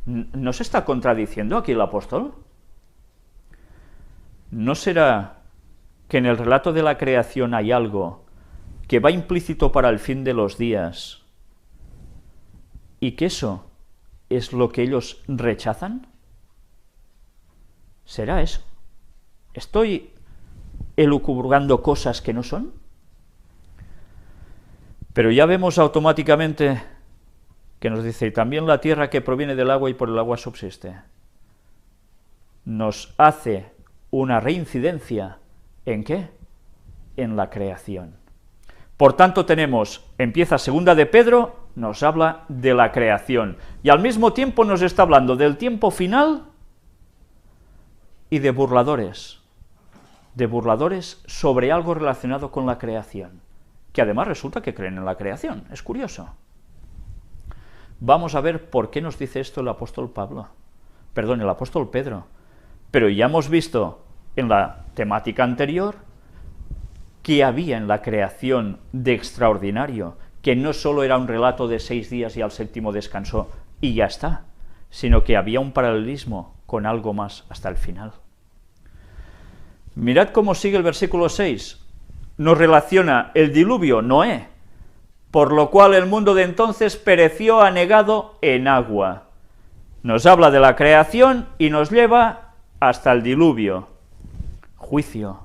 ¿No se está contradiciendo aquí el apóstol? ¿No será que en el relato de la creación hay algo que va implícito para el fin de los días y que eso es lo que ellos rechazan? ¿Será eso? ¿Estoy elucubrando cosas que no son? Pero ya vemos automáticamente que nos dice, y también la tierra que proviene del agua y por el agua subsiste. Nos hace una reincidencia, ¿en qué? En la creación. Por tanto tenemos, empieza segunda de Pedro, nos habla de la creación, y al mismo tiempo nos está hablando del tiempo final y de burladores sobre algo relacionado con la creación, que además resulta que creen en la creación, es curioso. Vamos a ver por qué nos dice esto el apóstol Pedro. Pero ya hemos visto en la temática anterior que había en la creación de extraordinario, que no solo era un relato de 6 días y al séptimo descansó y ya está, sino que había un paralelismo con algo más hasta el final. Mirad cómo sigue el versículo 6. Nos relaciona el diluvio, Noé, por lo cual el mundo de entonces pereció anegado en agua. Nos habla de la creación y nos lleva hasta el diluvio, juicio.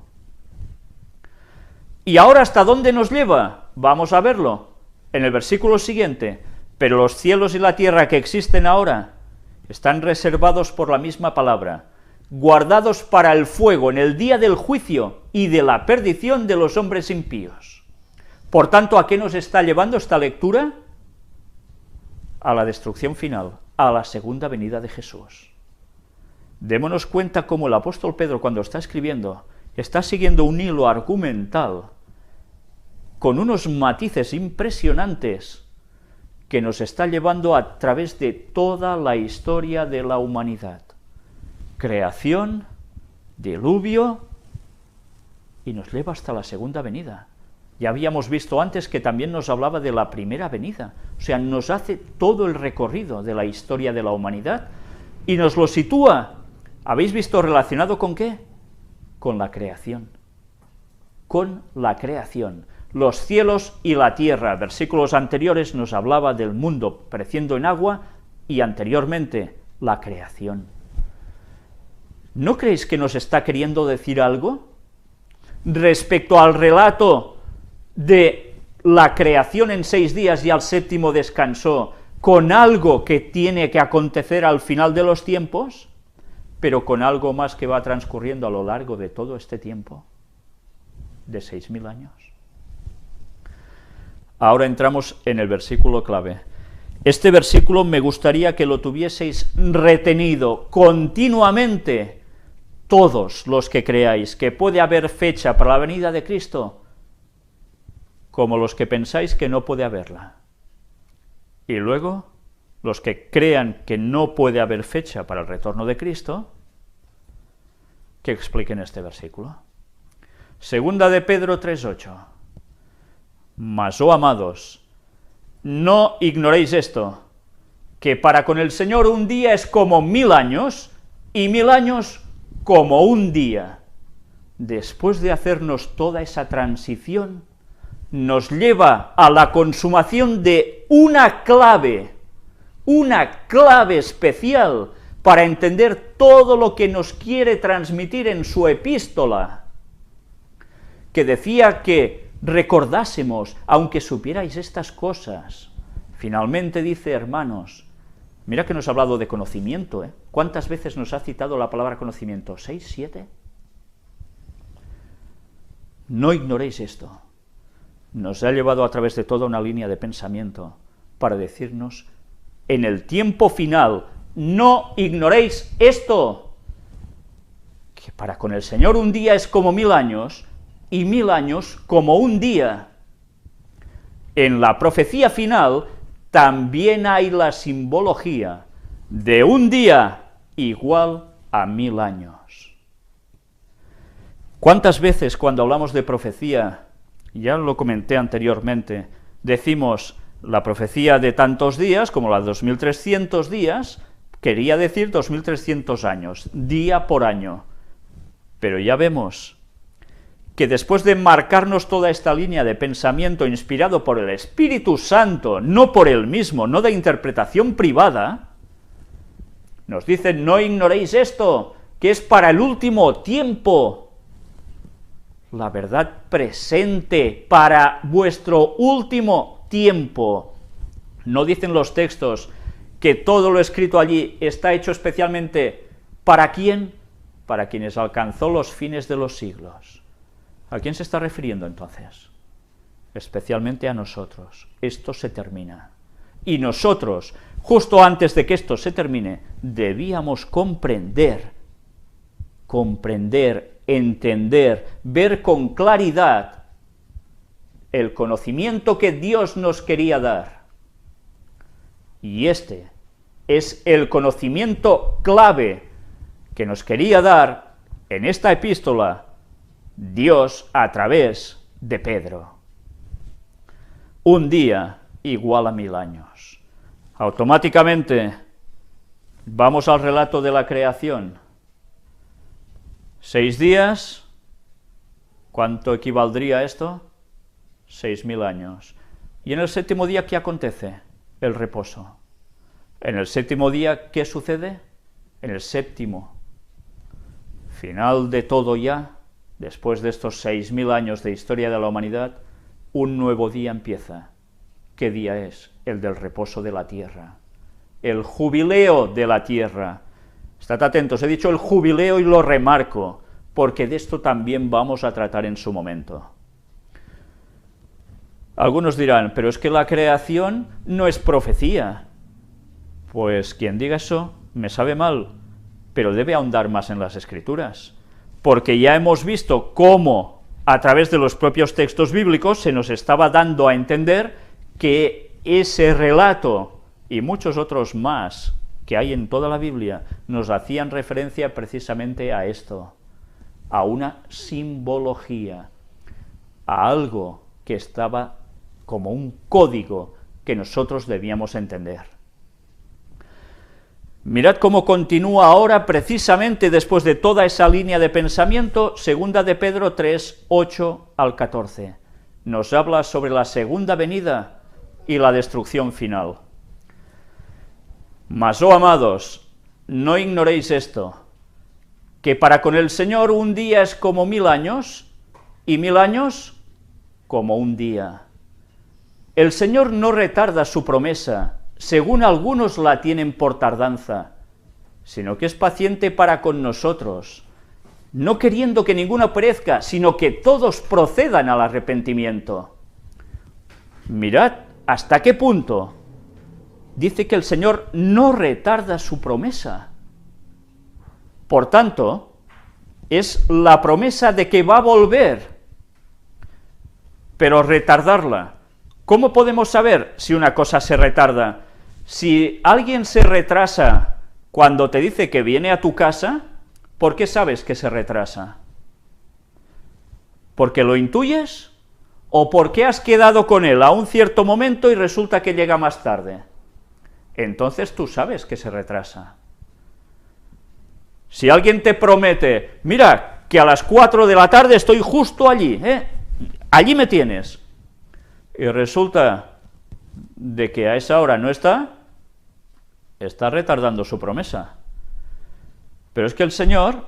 ¿Y ahora hasta dónde nos lleva? Vamos a verlo en el versículo siguiente. Pero los cielos y la tierra que existen ahora están reservados por la misma palabra, guardados para el fuego en el día del juicio y de la perdición de los hombres impíos. Por tanto, ¿a qué nos está llevando esta lectura? A la destrucción final, a la segunda venida de Jesús. Démonos cuenta cómo el apóstol Pedro, cuando está escribiendo, está siguiendo un hilo argumental con unos matices impresionantes que nos está llevando a través de toda la historia de la humanidad. Creación, diluvio, y nos lleva hasta la segunda venida. Ya habíamos visto antes que también nos hablaba de la primera venida, o sea, nos hace todo el recorrido de la historia de la humanidad y nos lo sitúa, ¿habéis visto relacionado con qué? Con la creación. Con la creación. Los cielos y la tierra. Versículos anteriores nos hablaba del mundo pereciendo en agua y anteriormente la creación. ¿No creéis que nos está queriendo decir algo respecto al relato de la creación en 6 días y al séptimo descansó, con algo que tiene que acontecer al final de los tiempos, pero con algo más que va transcurriendo a lo largo de todo este tiempo? de 6.000 años. Ahora entramos en el versículo clave. Este versículo me gustaría que lo tuvieseis retenido continuamente, todos los que creáis que puede haber fecha para la venida de Cristo, como los que pensáis que no puede haberla. Y luego, los que crean que no puede haber fecha para el retorno de Cristo, que expliquen este versículo. Segunda de Pedro 3:8. Mas, oh amados, no ignoréis esto, que para con el Señor un día es como 1000 años, y 1000 años como un día. Después de hacernos toda esa transición, nos lleva a la consumación de una clave especial para entender todo lo que nos quiere transmitir en su epístola, que decía que recordásemos, aunque supierais estas cosas. Finalmente dice, hermanos, mira que nos ha hablado de conocimiento, ¿eh? ¿Cuántas veces nos ha citado la palabra conocimiento? ¿6, 7? No ignoréis esto. Nos ha llevado a través de toda una línea de pensamiento para decirnos, en el tiempo final, no ignoréis esto, que para con el Señor un día es como 1000 años, y 1000 años como un día. En la profecía final también hay la simbología de un día igual a 1000 años. ¿Cuántas veces cuando hablamos de profecía, ya lo comenté anteriormente, decimos la profecía de tantos días, como la de 2300 días, quería decir 2300 años, día por año, pero ya vemos que después de marcarnos toda esta línea de pensamiento inspirado por el Espíritu Santo, no por él mismo, no de interpretación privada, nos dicen, no ignoréis esto, que es para el último tiempo, la verdad presente para vuestro último tiempo. No dicen los textos que todo lo escrito allí está hecho especialmente ¿para quién? Para quienes alcanzó los fines de los siglos. ¿A quién se está refiriendo entonces? Especialmente a nosotros. Esto se termina. Y nosotros, justo antes de que esto se termine, debíamos comprender, entender, ver con claridad el conocimiento que Dios nos quería dar. Y este es el conocimiento clave que nos quería dar en esta epístola Dios a través de Pedro. Un día igual a 1000 años. Automáticamente vamos al relato de la creación. 6 días, ¿cuánto equivaldría esto? 6000 años. ¿Y en el séptimo día qué acontece? El reposo. En el séptimo día, ¿qué sucede? En el séptimo, final de todo ya, después de estos 6000 años de historia de la humanidad, un nuevo día empieza. ¿Qué día es? El del reposo de la tierra. El jubileo de la tierra. Estad atentos, he dicho el jubileo y lo remarco, porque de esto también vamos a tratar en su momento. Algunos dirán, pero es que la creación no es profecía. Pues quien diga eso me sabe mal, pero debe ahondar más en las Escrituras, porque ya hemos visto cómo, a través de los propios textos bíblicos, se nos estaba dando a entender que ese relato, y muchos otros más que hay en toda la Biblia, nos hacían referencia precisamente a esto, a una simbología, a algo que estaba como un código que nosotros debíamos entender. Mirad cómo continúa ahora, precisamente después de toda esa línea de pensamiento, segunda de Pedro 3, 8 al 14. Nos habla sobre la segunda venida y la destrucción final. Mas, oh amados, no ignoréis esto, que para con el Señor un día es como 1000 años, y 1000 años como un día. El Señor no retarda su promesa, según algunos la tienen por tardanza, sino que es paciente para con nosotros, no queriendo que ninguno perezca, sino que todos procedan al arrepentimiento. Mirad hasta qué punto dice que el Señor no retarda su promesa. Por tanto, es la promesa de que va a volver, pero retardarla. ¿Cómo podemos saber si una cosa se retarda? Si alguien se retrasa cuando te dice que viene a tu casa, ¿por qué sabes que se retrasa? ¿Porque lo intuyes? ¿O porque has quedado con él a un cierto momento y resulta que llega más tarde? Entonces tú sabes que se retrasa. Si alguien te promete, mira, que a las 4 de la tarde estoy justo allí, allí me tienes, y resulta de que a esa hora no está retardando su promesa. Pero es que el Señor,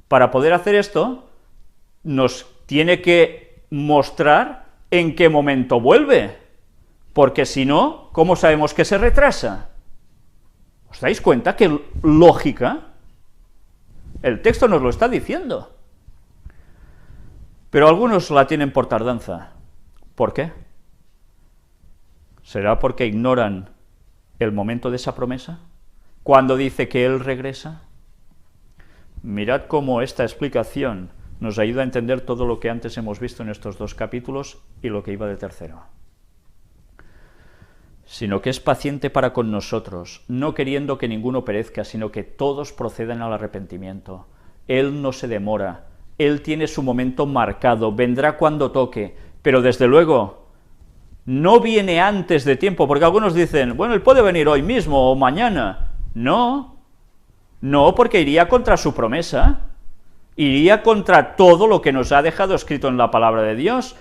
para poder hacer esto, nos tiene que mostrar en qué momento vuelve, porque si no, ¿cómo sabemos que se retrasa? ¿Os dais cuenta qué lógica? El texto nos lo está diciendo. Pero algunos la tienen por tardanza. ¿Por qué? ¿Será porque ignoran el momento de esa promesa? ¿Cuándo dice que Él regresa? Mirad cómo esta explicación nos ayuda a entender todo lo que antes hemos visto en estos 2 capítulos y lo que iba de tercero. Sino que es paciente para con nosotros, no queriendo que ninguno perezca, sino que todos procedan al arrepentimiento. Él no se demora, Él tiene su momento marcado, vendrá cuando toque, pero desde luego no viene antes de tiempo, porque algunos dicen, bueno, Él puede venir hoy mismo o mañana. No, porque iría contra su promesa, iría contra todo lo que nos ha dejado escrito en la palabra de Dios,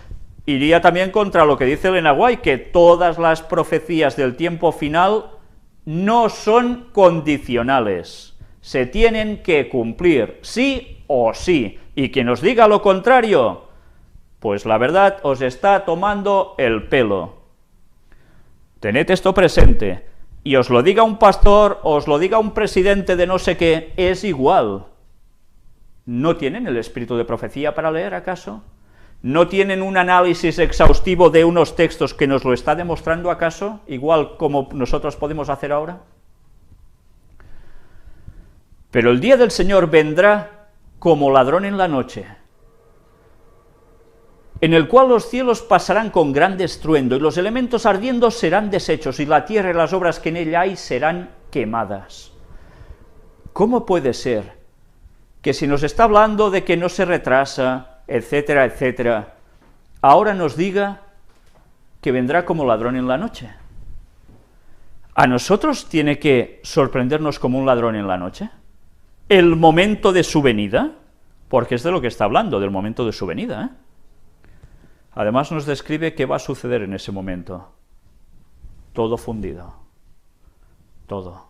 iría también contra lo que dice Elena White, que todas las profecías del tiempo final no son condicionales, se tienen que cumplir, sí o sí, y quien nos diga lo contrario, pues la verdad os está tomando el pelo. Tened esto presente, y os lo diga un pastor, os lo diga un presidente de no sé qué, es igual. ¿No tienen el espíritu de profecía para leer, acaso? ¿No tienen un análisis exhaustivo de unos textos que nos lo está demostrando, acaso, igual como nosotros podemos hacer ahora? Pero el día del Señor vendrá como ladrón en la noche, en el cual los cielos pasarán con gran estruendo, y los elementos ardiendo serán deshechos, y la tierra y las obras que en ella hay serán quemadas. ¿Cómo puede ser que si nos está hablando de que no se retrasa, etcétera, etcétera, ahora nos diga que vendrá como ladrón en la noche? ¿A nosotros tiene que sorprendernos como un ladrón en la noche? ¿El momento de su venida? Porque es de lo que está hablando, del momento de su venida, Además nos describe qué va a suceder en ese momento. Todo fundido. Todo.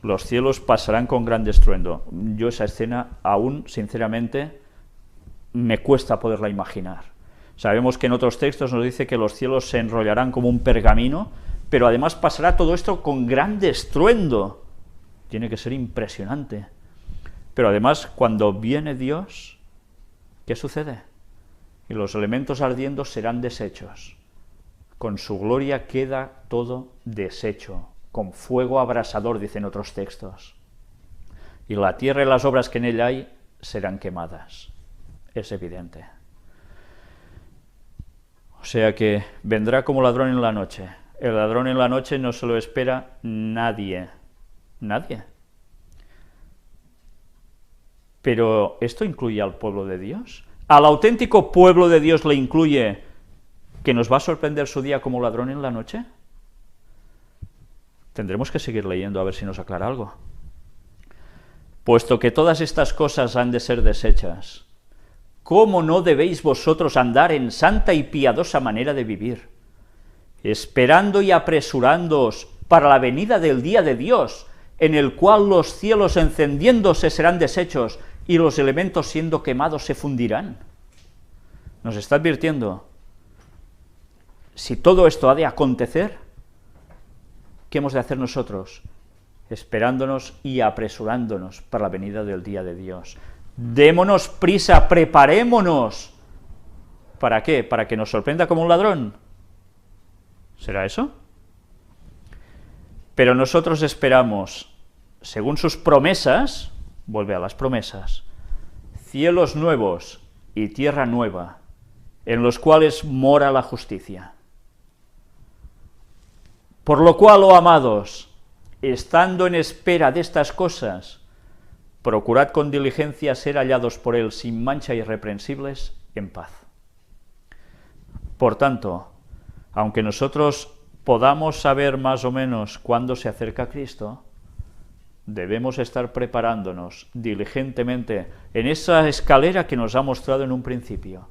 Los cielos pasarán con gran estruendo. Yo esa escena aún, sinceramente, me cuesta poderla imaginar. Sabemos que en otros textos nos dice que los cielos se enrollarán como un pergamino, pero además pasará todo esto con gran estruendo. Tiene que ser impresionante. Pero además, cuando viene Dios, ¿qué sucede? Y los elementos ardiendo serán deshechos. Con su gloria queda todo deshecho, con fuego abrasador, dicen otros textos. Y la tierra y las obras que en ella hay serán quemadas. Es evidente. O sea que vendrá como ladrón en la noche. El ladrón en la noche no se lo espera nadie. Nadie. Pero ¿esto incluye al pueblo de Dios? ¿Al auténtico pueblo de Dios le incluye que nos va a sorprender su día como ladrón en la noche? Tendremos que seguir leyendo a ver si nos aclara algo. Puesto que todas estas cosas han de ser deshechas, ¿cómo no debéis vosotros andar en santa y piadosa manera de vivir, esperando y apresurándoos para la venida del día de Dios, en el cual los cielos encendiéndose serán deshechos, y los elementos siendo quemados se fundirán? Nos está advirtiendo, si todo esto ha de acontecer, ¿qué hemos de hacer nosotros? Esperándonos y apresurándonos para la venida del día de Dios. Démonos prisa, preparémonos. ¿Para qué? ¿Para que nos sorprenda como un ladrón? ¿Será eso? Pero nosotros esperamos, según sus promesas, vuelve a las promesas, cielos nuevos y tierra nueva, en los cuales mora la justicia. Por lo cual, oh amados, estando en espera de estas cosas, procurad con diligencia ser hallados por él sin mancha y irreprensibles, en paz. Por tanto, aunque nosotros podamos saber más o menos cuándo se acerca Cristo, debemos estar preparándonos diligentemente en esa escalera que nos ha mostrado en un principio,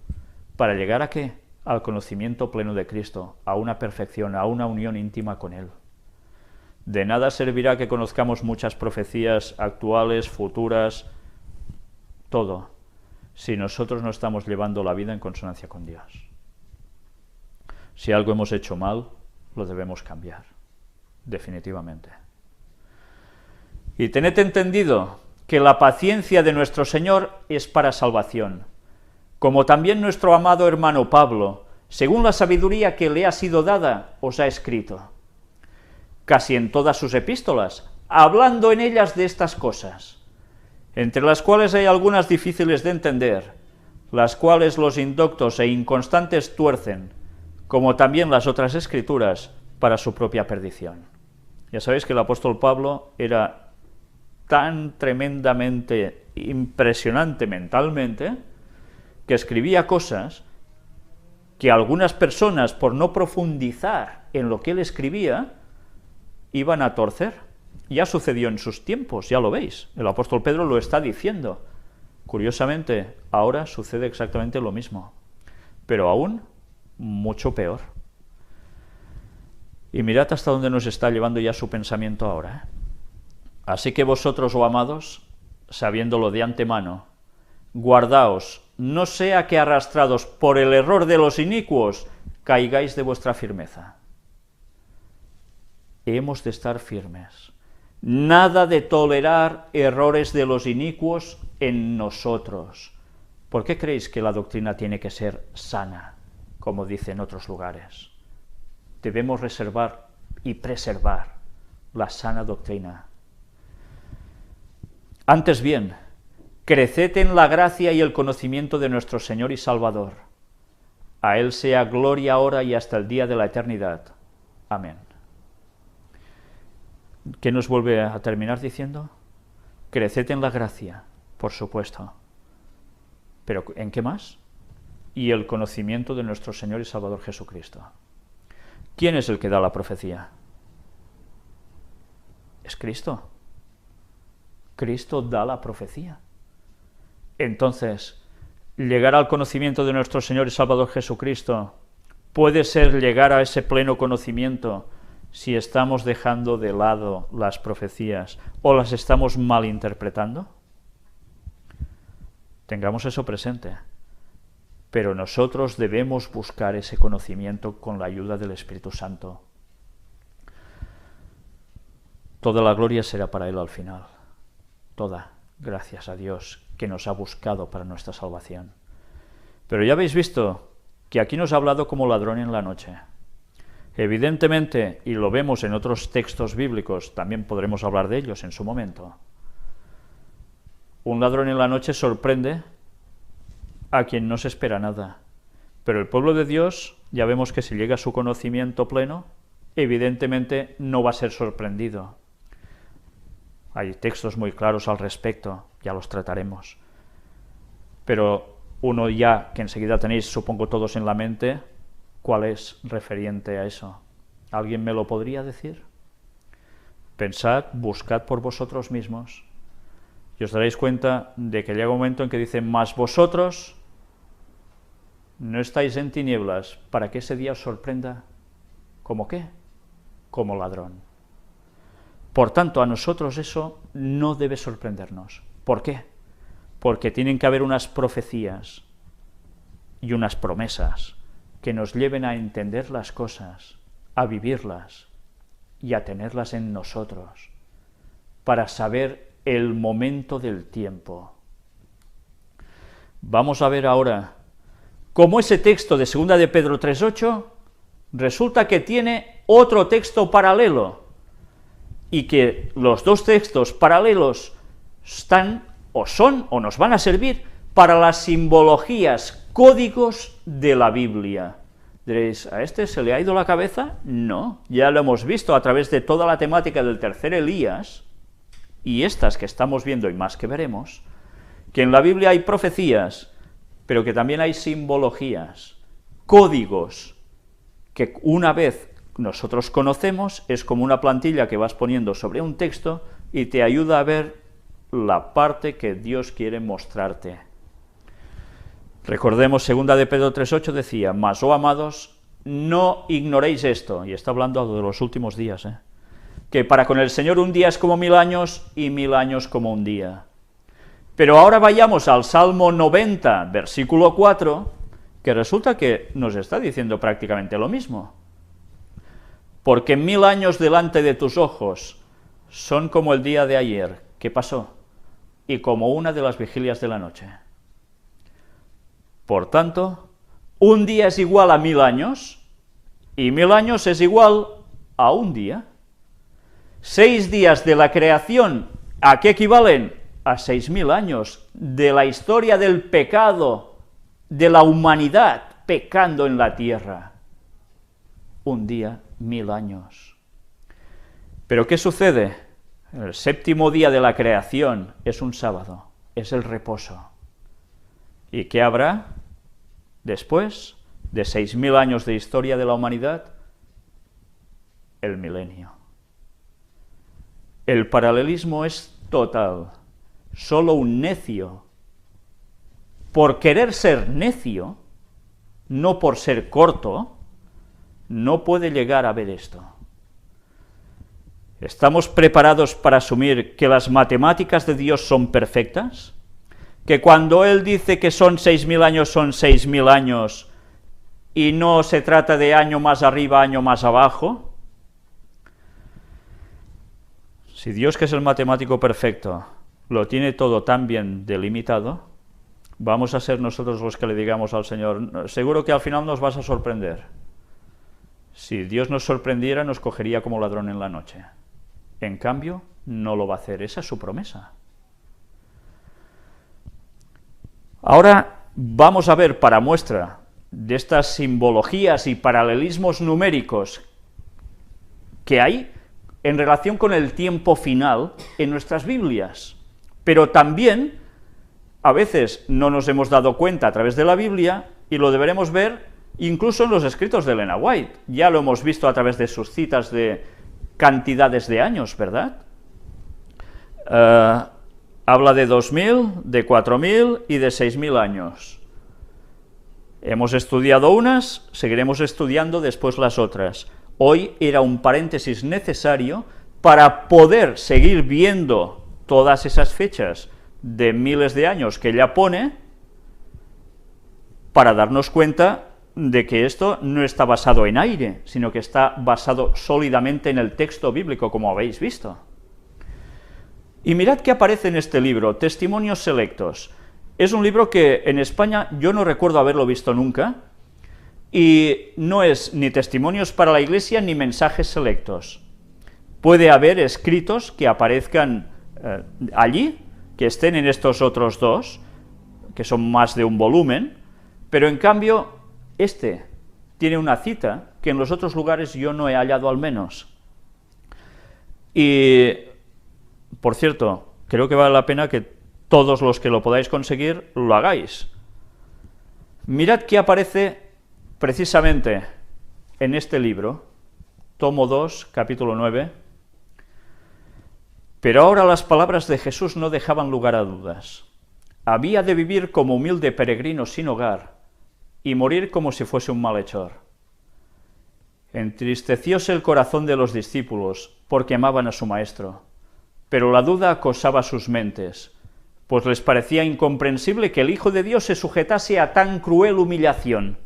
para llegar ¿a qué? Al conocimiento pleno de Cristo, a una perfección, a una unión íntima con Él. De nada servirá que conozcamos muchas profecías actuales, futuras, todo, si nosotros no estamos llevando la vida en consonancia con Dios. Si algo hemos hecho mal, lo debemos cambiar, definitivamente. Y tened entendido que la paciencia de nuestro Señor es para salvación, como también nuestro amado hermano Pablo, según la sabiduría que le ha sido dada, os ha escrito, casi en todas sus epístolas, hablando en ellas de estas cosas, entre las cuales hay algunas difíciles de entender, las cuales los indoctos e inconstantes tuercen, como también las otras escrituras, para su propia perdición. Ya sabéis que el apóstol Pablo era tan tremendamente impresionante mentalmente, que escribía cosas que algunas personas, por no profundizar en lo que él escribía, iban a torcer. Ya sucedió en sus tiempos, ya lo veis, el apóstol Pedro lo está diciendo. Curiosamente, ahora sucede exactamente lo mismo, pero aún mucho peor. Y mirad hasta dónde nos está llevando ya su pensamiento ahora, ¿eh? Así que vosotros, oh amados, sabiéndolo de antemano, guardaos, no sea que arrastrados por el error de los inicuos, caigáis de vuestra firmeza. Hemos de estar firmes. Nada de tolerar errores de los inicuos en nosotros. ¿Por qué creéis que la doctrina tiene que ser sana, como dice en otros lugares? Debemos reservar y preservar la sana doctrina. Antes bien, creced en la gracia y el conocimiento de nuestro Señor y Salvador. A Él sea gloria ahora y hasta el día de la eternidad. Amén. ¿Qué nos vuelve a terminar diciendo? Creced en la gracia, por supuesto. ¿Pero en qué más? Y el conocimiento de nuestro Señor y Salvador Jesucristo. ¿Quién es el que da la profecía? Es Cristo. Cristo da la profecía. Entonces, llegar al conocimiento de nuestro Señor y Salvador Jesucristo puede ser llegar a ese pleno conocimiento si estamos dejando de lado las profecías o las estamos malinterpretando. Tengamos eso presente. Pero nosotros debemos buscar ese conocimiento con la ayuda del Espíritu Santo. Toda la gloria será para Él al final. Toda, gracias a Dios, que nos ha buscado para nuestra salvación. Pero ya habéis visto que aquí nos ha hablado como ladrón en la noche. Evidentemente, y lo vemos en otros textos bíblicos, también podremos hablar de ellos en su momento, un ladrón en la noche sorprende a quien no se espera nada. Pero el pueblo de Dios, ya vemos que si llega a su conocimiento pleno, evidentemente no va a ser sorprendido. Hay textos muy claros al respecto, ya los trataremos. Pero uno ya, que enseguida tenéis, supongo todos en la mente, ¿cuál es referente a eso? ¿Alguien me lo podría decir? Pensad, buscad por vosotros mismos, y os daréis cuenta de que llega un momento en que dice, mas vosotros no estáis en tinieblas, para que ese día os sorprenda. ¿Cómo qué? Como ladrón. Por tanto, a nosotros eso no debe sorprendernos. ¿Por qué? Porque tienen que haber unas profecías y unas promesas que nos lleven a entender las cosas, a vivirlas y a tenerlas en nosotros, para saber el momento del tiempo. Vamos a ver ahora cómo ese texto de 2 de Pedro 3:8 resulta que tiene otro texto paralelo, y que los dos textos paralelos están, o son, o nos van a servir para las simbologías, códigos de la Biblia. Diréis, ¿a este se le ha ido la cabeza? No, ya lo hemos visto a través de toda la temática del tercer Elías, y estas que estamos viendo y más que veremos, que en la Biblia hay profecías, pero que también hay simbologías, códigos, que una vez nosotros conocemos, es como una plantilla que vas poniendo sobre un texto y te ayuda a ver la parte que Dios quiere mostrarte. Recordemos, 2 de Pedro 3:8 decía, mas, oh amados, no ignoréis esto, y está hablando de los últimos días, que para con el Señor un día es como 1000 años, y 1000 años como un día. Pero ahora vayamos al Salmo 90, versículo 4, que resulta que nos está diciendo prácticamente lo mismo. Porque 1000 años delante de tus ojos son como el día de ayer, que pasó, y como una de las vigilias de la noche. Por tanto, un día es igual a 1000 años, y 1000 años es igual a un día. 6 días de la creación, ¿a qué equivalen? A 6000 años de la historia del pecado, de la humanidad pecando en la tierra. Un día, 1000 años. ¿Pero qué sucede? El séptimo día de la creación es un sábado, es el reposo. ¿Y qué habrá después de 6000 años de historia de la humanidad? El milenio. El paralelismo es total. Solo un necio, por querer ser necio, no por ser corto, no puede llegar a ver esto. ¿Estamos preparados para asumir que las matemáticas de Dios son perfectas? ¿Que cuando Él dice que son 6000 años, son 6000 años, y no se trata de año más arriba, año más abajo? Si Dios, que es el matemático perfecto, lo tiene todo tan bien delimitado, vamos a ser nosotros los que le digamos al Señor, seguro que al final nos vas a sorprender. Si Dios nos sorprendiera, nos cogería como ladrón en la noche. En cambio, no lo va a hacer, esa es su promesa. Ahora vamos a ver, para muestra de estas simbologías y paralelismos numéricos que hay en relación con el tiempo final en nuestras Biblias. Pero también, a veces no nos hemos dado cuenta a través de la Biblia, y lo deberemos ver incluso en los escritos de Elena White. Ya lo hemos visto a través de sus citas de cantidades de años, ¿verdad? Habla de 2000, de 4000 y de 6000 años. Hemos estudiado unas, seguiremos estudiando después las otras. Hoy era un paréntesis necesario para poder seguir viendo todas esas fechas de miles de años que ella pone, para darnos cuenta de que esto no está basado en aire, sino que está basado sólidamente en el texto bíblico, como habéis visto. Y mirad qué aparece en este libro, Testimonios Selectos. Es un libro que en España yo no recuerdo haberlo visto nunca, y no es ni testimonios para la Iglesia ni mensajes selectos. Puede haber escritos que aparezcan allí, que estén en estos otros dos, que son más de un volumen, pero en cambio este tiene una cita que en los otros lugares yo no he hallado al menos. Y, por cierto, creo que vale la pena que todos los que lo podáis conseguir lo hagáis. Mirad qué aparece precisamente en este libro, tomo 2, capítulo 9. Pero ahora las palabras de Jesús no dejaban lugar a dudas. Había de vivir como humilde peregrino sin hogar y morir como si fuese un malhechor. Entristecióse el corazón de los discípulos porque amaban a su maestro, pero la duda acosaba sus mentes, pues les parecía incomprensible que el Hijo de Dios se sujetase a tan cruel humillación.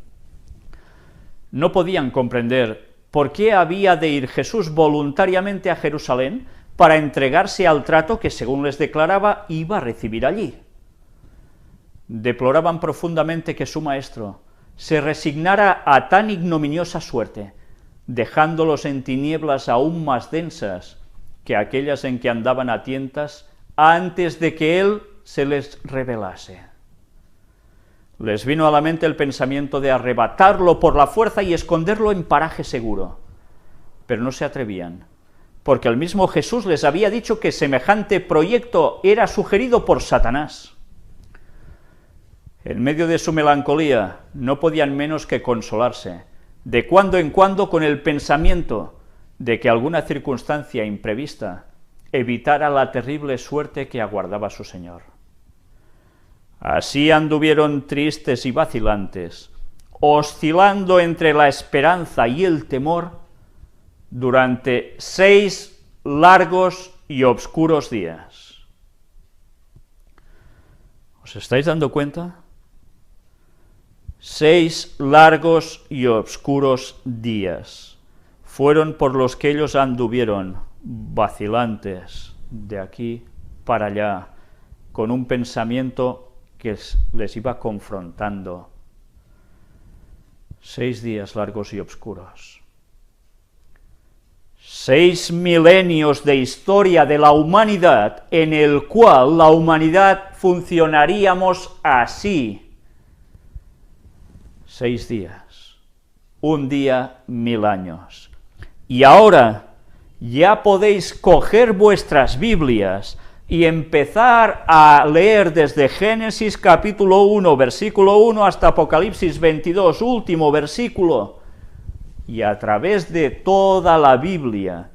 No podían comprender por qué había de ir Jesús voluntariamente a Jerusalén para entregarse al trato que, según les declaraba, iba a recibir allí. deploraban profundamente que su maestro se resignara a tan ignominiosa suerte, dejándolos en tinieblas aún más densas que aquellas en que andaban a tientas antes de que él se les revelase. Les vino a la mente el pensamiento de arrebatarlo por la fuerza y esconderlo en paraje seguro, pero no se atrevían, porque el mismo Jesús les había dicho que semejante proyecto era sugerido por Satanás. En medio de su melancolía no podían menos que consolarse, de cuando en cuando, con el pensamiento de que alguna circunstancia imprevista evitara la terrible suerte que aguardaba su Señor. Así anduvieron tristes y vacilantes, oscilando entre la esperanza y el temor durante 6 largos y oscuros días. ¿Os estáis dando cuenta? 6 largos y oscuros días fueron por los que ellos anduvieron vacilantes de aquí para allá, con un pensamiento que les iba confrontando. 6 días largos y oscuros. 6 milenios de historia de la humanidad en el cual la humanidad funcionaríamos así. 6 días, un día 1000 años. Y ahora ya podéis coger vuestras Biblias y empezar a leer desde Génesis capítulo 1, versículo 1, hasta Apocalipsis 22, último versículo, y a través de toda la Biblia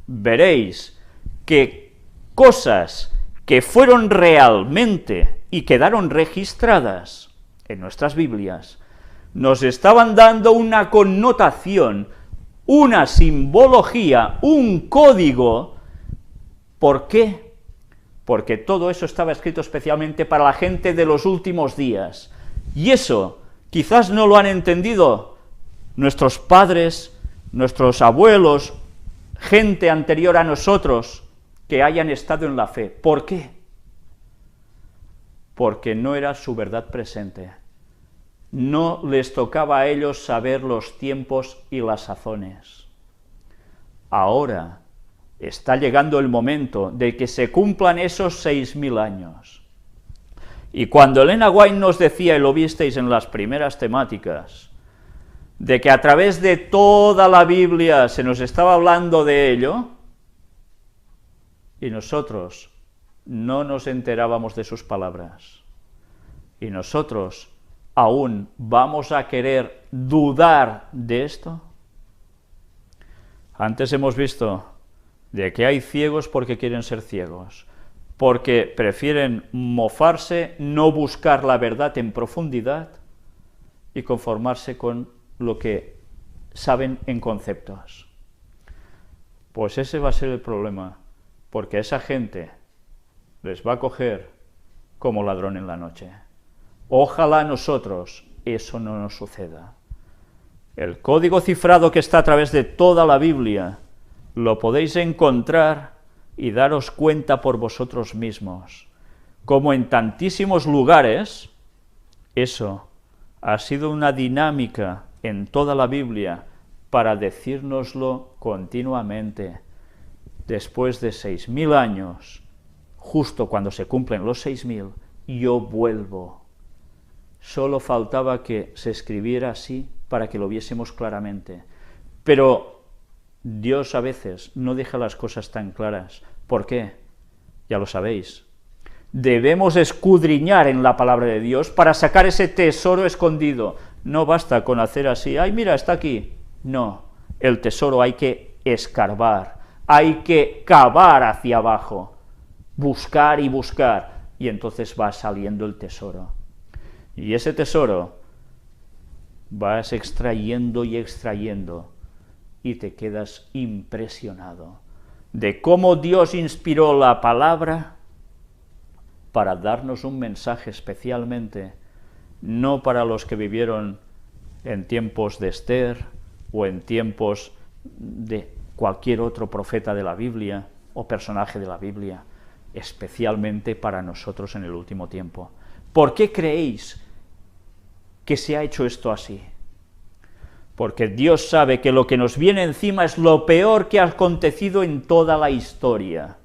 veréis que cosas que fueron realmente y quedaron registradas en nuestras Biblias, nos estaban dando una connotación, una simbología, un código. ¿Por qué? Porque todo eso estaba escrito especialmente para la gente de los últimos días. Y eso quizás no lo han entendido nuestros padres, nuestros abuelos, gente anterior a nosotros que hayan estado en la fe. ¿Por qué? Porque no era su verdad presente. No les tocaba a ellos saber los tiempos y las sazones. Ahora está llegando el momento de que se cumplan esos 6000 años. Y cuando Elena White nos decía, y lo visteis en las primeras temáticas, de que a través de toda la Biblia se nos estaba hablando de ello, y nosotros no nos enterábamos de sus palabras, y nosotros aún vamos a querer dudar de esto. Antes hemos visto de que hay ciegos porque quieren ser ciegos, porque prefieren mofarse, no buscar la verdad en profundidad y conformarse con lo que saben en conceptos. Pues ese va a ser el problema, porque a esa gente les va a coger como ladrón en la noche. Ojalá a nosotros eso no nos suceda. El código cifrado que está a través de toda la Biblia lo podéis encontrar y daros cuenta por vosotros mismos, como en tantísimos lugares, eso ha sido una dinámica en toda la Biblia para decírnoslo continuamente. Después de 6000 años, justo cuando se cumplen los 6000, yo vuelvo. Solo faltaba que se escribiera así para que lo viésemos claramente. Pero Dios a veces no deja las cosas tan claras. ¿Por qué? Ya lo sabéis. Debemos escudriñar en la palabra de Dios para sacar ese tesoro escondido. No basta con hacer así, ¡ay, mira, está aquí! No, el tesoro hay que escarbar, hay que cavar hacia abajo, buscar y buscar, y entonces va saliendo el tesoro. Y ese tesoro vas extrayendo y extrayendo, y te quedas impresionado de cómo Dios inspiró la palabra para darnos un mensaje especialmente, no para los que vivieron en tiempos de Esther o en tiempos de cualquier otro profeta de la Biblia o personaje de la Biblia, especialmente para nosotros en el último tiempo, ¿Por qué creéis que se ha hecho esto así? Porque Dios sabe que lo que nos viene encima es lo peor que ha acontecido en toda la historia.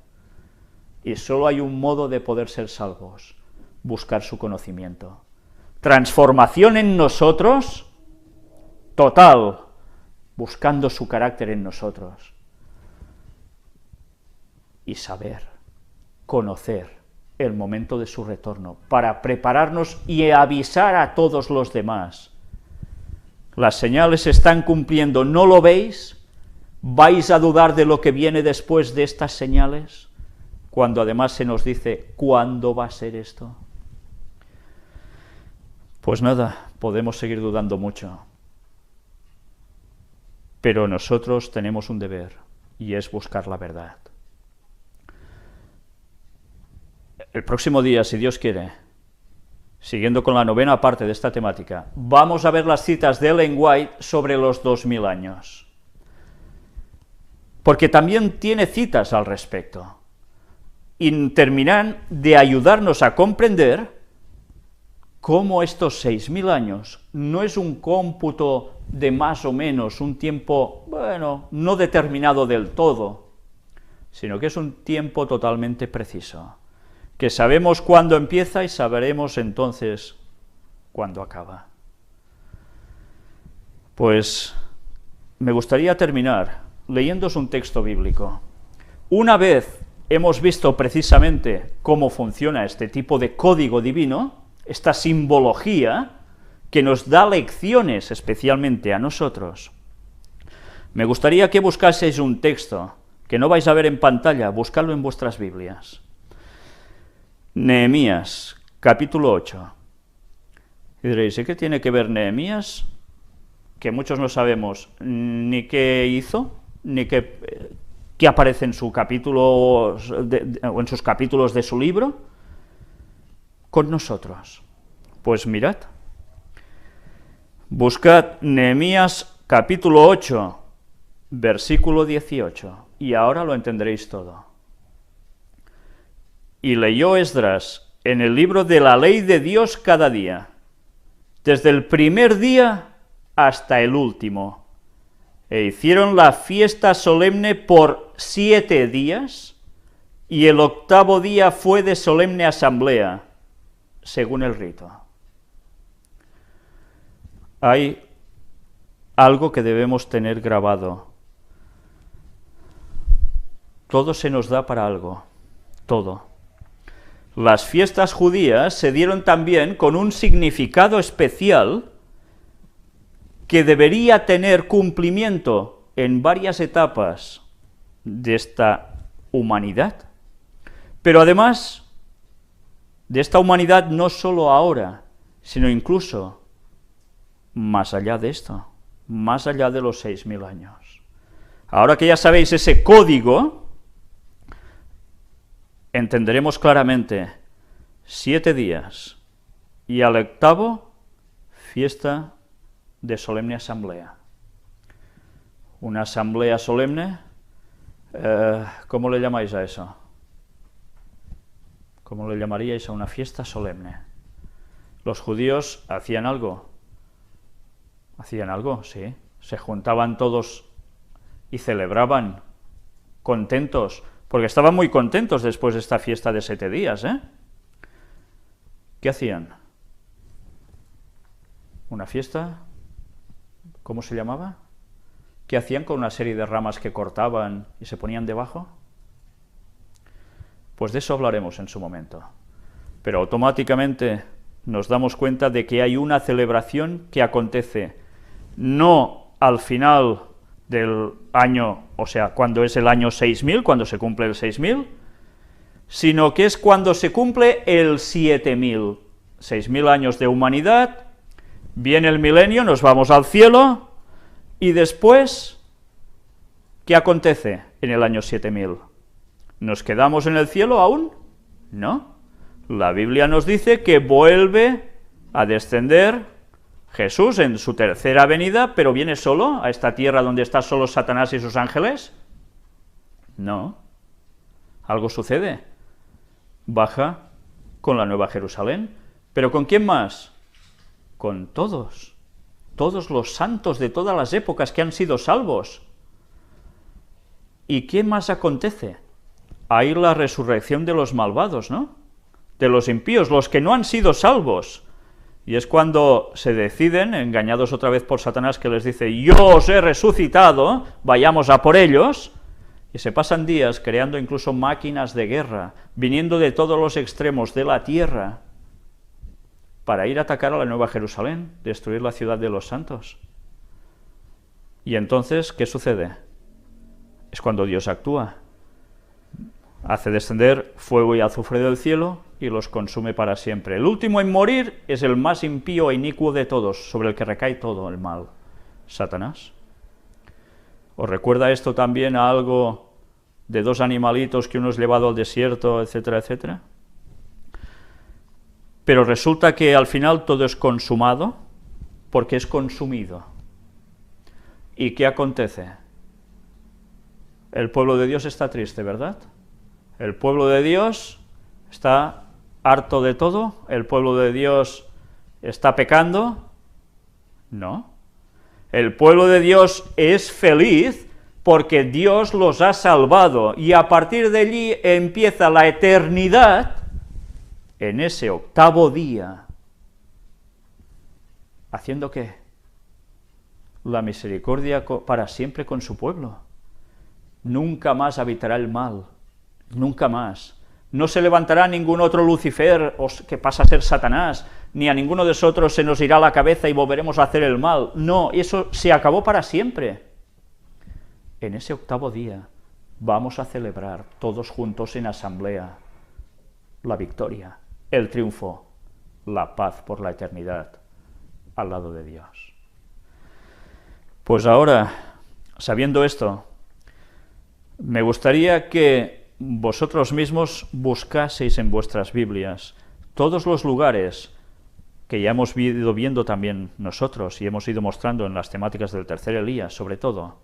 Y solo hay un modo de poder ser salvos: buscar su conocimiento. Transformación en nosotros, total, buscando su carácter en nosotros. Y saber, conocer el momento de su retorno, para prepararnos y avisar a todos los demás. Las señales se están cumpliendo, ¿no lo veis? ¿Vais a dudar de lo que viene después de estas señales? Cuando además se nos dice, ¿cuándo va a ser esto? Pues nada, podemos seguir dudando mucho. Pero nosotros tenemos un deber, y es buscar la verdad. El próximo día, si Dios quiere, siguiendo con la 9ª parte de esta temática, vamos a ver las citas de Ellen White sobre los 2000 años. Porque también tiene citas al respecto. Y terminan de ayudarnos a comprender cómo estos 6000 años no es un cómputo de más o menos, un tiempo, bueno, no determinado del todo, sino que es un tiempo totalmente preciso, que sabemos cuándo empieza y sabremos entonces cuándo acaba. Pues me gustaría terminar leyéndoos un texto bíblico. Una vez hemos visto precisamente cómo funciona este tipo de código divino, esta simbología que nos da lecciones especialmente a nosotros, me gustaría que buscaseis un texto que no vais a ver en pantalla, buscadlo en vuestras Biblias. Nehemías, capítulo 8. Y diréis, ¿y qué tiene que ver Nehemías? Que muchos no sabemos ni qué hizo, ni qué aparece en su capítulo, o en sus capítulos de su libro, con nosotros. Pues mirad, buscad Nehemías capítulo 8, versículo 18, y ahora lo entenderéis todo. Y leyó Esdras en el libro de la ley de Dios cada día, desde el primer día hasta el último, e hicieron la fiesta solemne por 7 días, y el 8º día fue de solemne asamblea, según el rito. Hay algo que debemos tener grabado. Todo se nos da para algo, todo. Las fiestas judías se dieron también con un significado especial que debería tener cumplimiento en varias etapas de esta humanidad, pero además de esta humanidad no solo ahora, sino incluso más allá de esto, más allá de los 6000 años. Ahora que ya sabéis ese código, entenderemos claramente 7 días y al 8º, fiesta de solemne asamblea. Una asamblea solemne, ¿cómo le llamáis a eso? ¿Cómo le llamaríais a una fiesta solemne? Los judíos hacían algo, sí, se juntaban todos y celebraban, contentos, porque estaban muy contentos después de esta fiesta de 7 días, ¿eh? ¿Qué hacían? ¿Una fiesta? ¿Cómo se llamaba? ¿Qué hacían con una serie de ramas que cortaban y se ponían debajo? Pues de eso hablaremos en su momento. Pero automáticamente nos damos cuenta de que hay una celebración que acontece no al final del año, o sea, cuando es el año 6000, cuando se cumple el 6000, sino que es cuando se cumple el 7000, 6000 años de humanidad, viene el milenio, nos vamos al cielo, y después, ¿qué acontece en el año 7000? ¿Nos quedamos en el cielo aún? No. La Biblia nos dice que vuelve a descender Jesús en su tercera venida, pero ¿viene solo a esta tierra donde está solo Satanás y sus ángeles? No. Algo sucede. Baja con la Nueva Jerusalén, ¿Pero con quién más? Con todos los santos de todas las épocas que han sido salvos. ¿Y qué más acontece? Hay la resurrección de los malvados, ¿no? De los impíos, los que no han sido salvos. Y es cuando se deciden, engañados otra vez por Satanás, que les dice, yo os he resucitado, vayamos a por ellos, y se pasan días creando incluso máquinas de guerra, viniendo de todos los extremos de la tierra, para ir a atacar a la Nueva Jerusalén, destruir la ciudad de los santos. Y entonces, ¿qué sucede? Es cuando Dios actúa. Hace descender fuego y azufre del cielo y los consume para siempre. El último en morir es el más impío e inicuo de todos, sobre el que recae todo el mal, Satanás. ¿Os recuerda esto también a algo de dos animalitos que uno es llevado al desierto, etcétera, etcétera? Pero resulta que al final todo es consumado porque es consumido. ¿Y qué acontece? El pueblo de Dios está triste, ¿verdad? El pueblo de Dios está harto de todo, el pueblo de Dios está pecando. No. El pueblo de Dios es feliz porque Dios los ha salvado y a partir de allí empieza la eternidad en ese octavo día. ¿Haciendo qué? La misericordia para siempre con su pueblo. Nunca más habitará el mal, nunca más. No se levantará ningún otro Lucifer que pasa a ser Satanás, ni a ninguno de nosotros se nos irá la cabeza y volveremos a hacer el mal. No, eso se acabó para siempre. En ese octavo día vamos a celebrar todos juntos en asamblea la victoria, el triunfo, la paz por la eternidad al lado de Dios. Pues ahora, sabiendo esto, me gustaría que vosotros mismos buscaseis en vuestras Biblias todos los lugares que ya hemos ido viendo también nosotros y hemos ido mostrando en las temáticas del tercer Elías, sobre todo,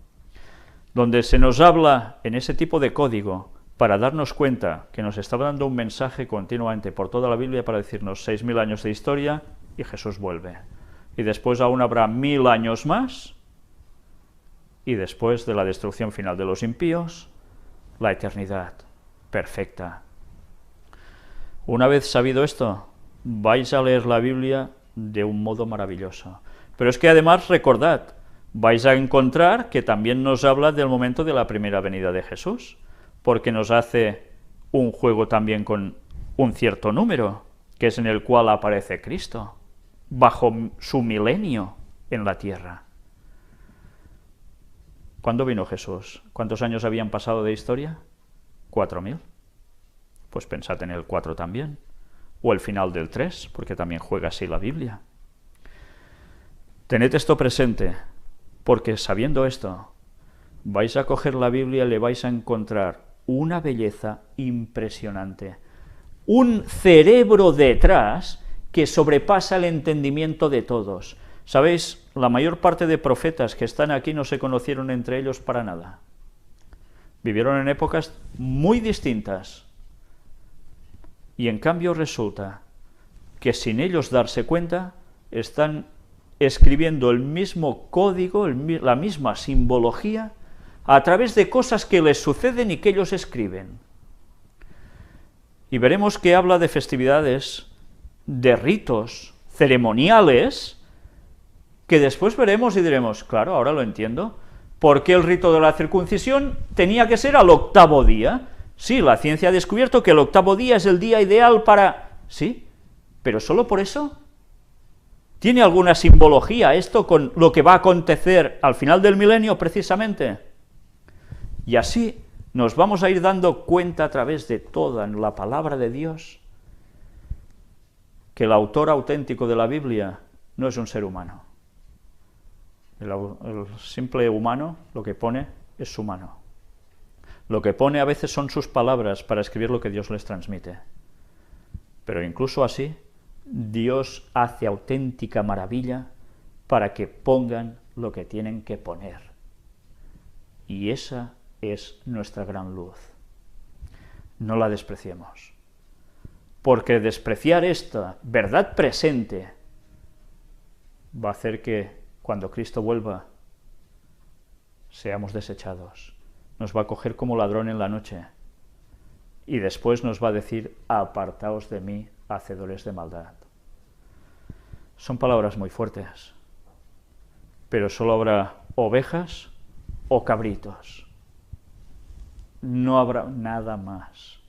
donde se nos habla en ese tipo de código para darnos cuenta que nos estaba dando un mensaje continuamente por toda la Biblia para decirnos 6000 años de historia y Jesús vuelve. Y después aún habrá 1000 años más y después de la destrucción final de los impíos, la eternidad perfecta. Una vez sabido esto, vais a leer la Biblia de un modo maravilloso. Pero es que además recordad, vais a encontrar que también nos habla del momento de la primera venida de Jesús, porque nos hace un juego también con un cierto número, que es en el cual aparece Cristo, bajo su milenio en la tierra. ¿Cuándo vino Jesús? ¿Cuántos años habían pasado de historia? 4000. Pues pensad en el 4 también. O el final del 3, porque también juega así la Biblia. Tened esto presente, porque sabiendo esto, vais a coger la Biblia y le vais a encontrar una belleza impresionante. Un cerebro detrás que sobrepasa el entendimiento de todos. ¿Sabéis? La mayor parte de profetas que están aquí no se conocieron entre ellos para nada. Vivieron en épocas muy distintas. Y en cambio resulta que sin ellos darse cuenta, están escribiendo el mismo código, la misma simbología, a través de cosas que les suceden y que ellos escriben. Y veremos que habla de festividades, de ritos ceremoniales, que después veremos y diremos, claro, ahora lo entiendo, ¿por qué el rito de la circuncisión tenía que ser al octavo día? Sí, la ciencia ha descubierto que el octavo día es el día ideal para... Sí, pero ¿solo por eso? ¿Tiene alguna simbología esto con lo que va a acontecer al final del milenio, precisamente? Y así nos vamos a ir dando cuenta a través de toda la palabra de Dios que el autor auténtico de la Biblia no es un ser humano. El simple humano lo que pone es humano. Lo que pone a veces son sus palabras para escribir lo que Dios les transmite. Pero incluso así, Dios hace auténtica maravilla para que pongan lo que tienen que poner. Y esa es nuestra gran luz. No la despreciemos. porque despreciar esta verdad presente va a hacer que cuando Cristo vuelva seamos desechados. Nos va a coger como ladrón en la noche y después nos va a decir: apartaos de mí, hacedores de maldad. Son palabras muy fuertes, pero solo habrá ovejas o cabritos. No habrá nada más,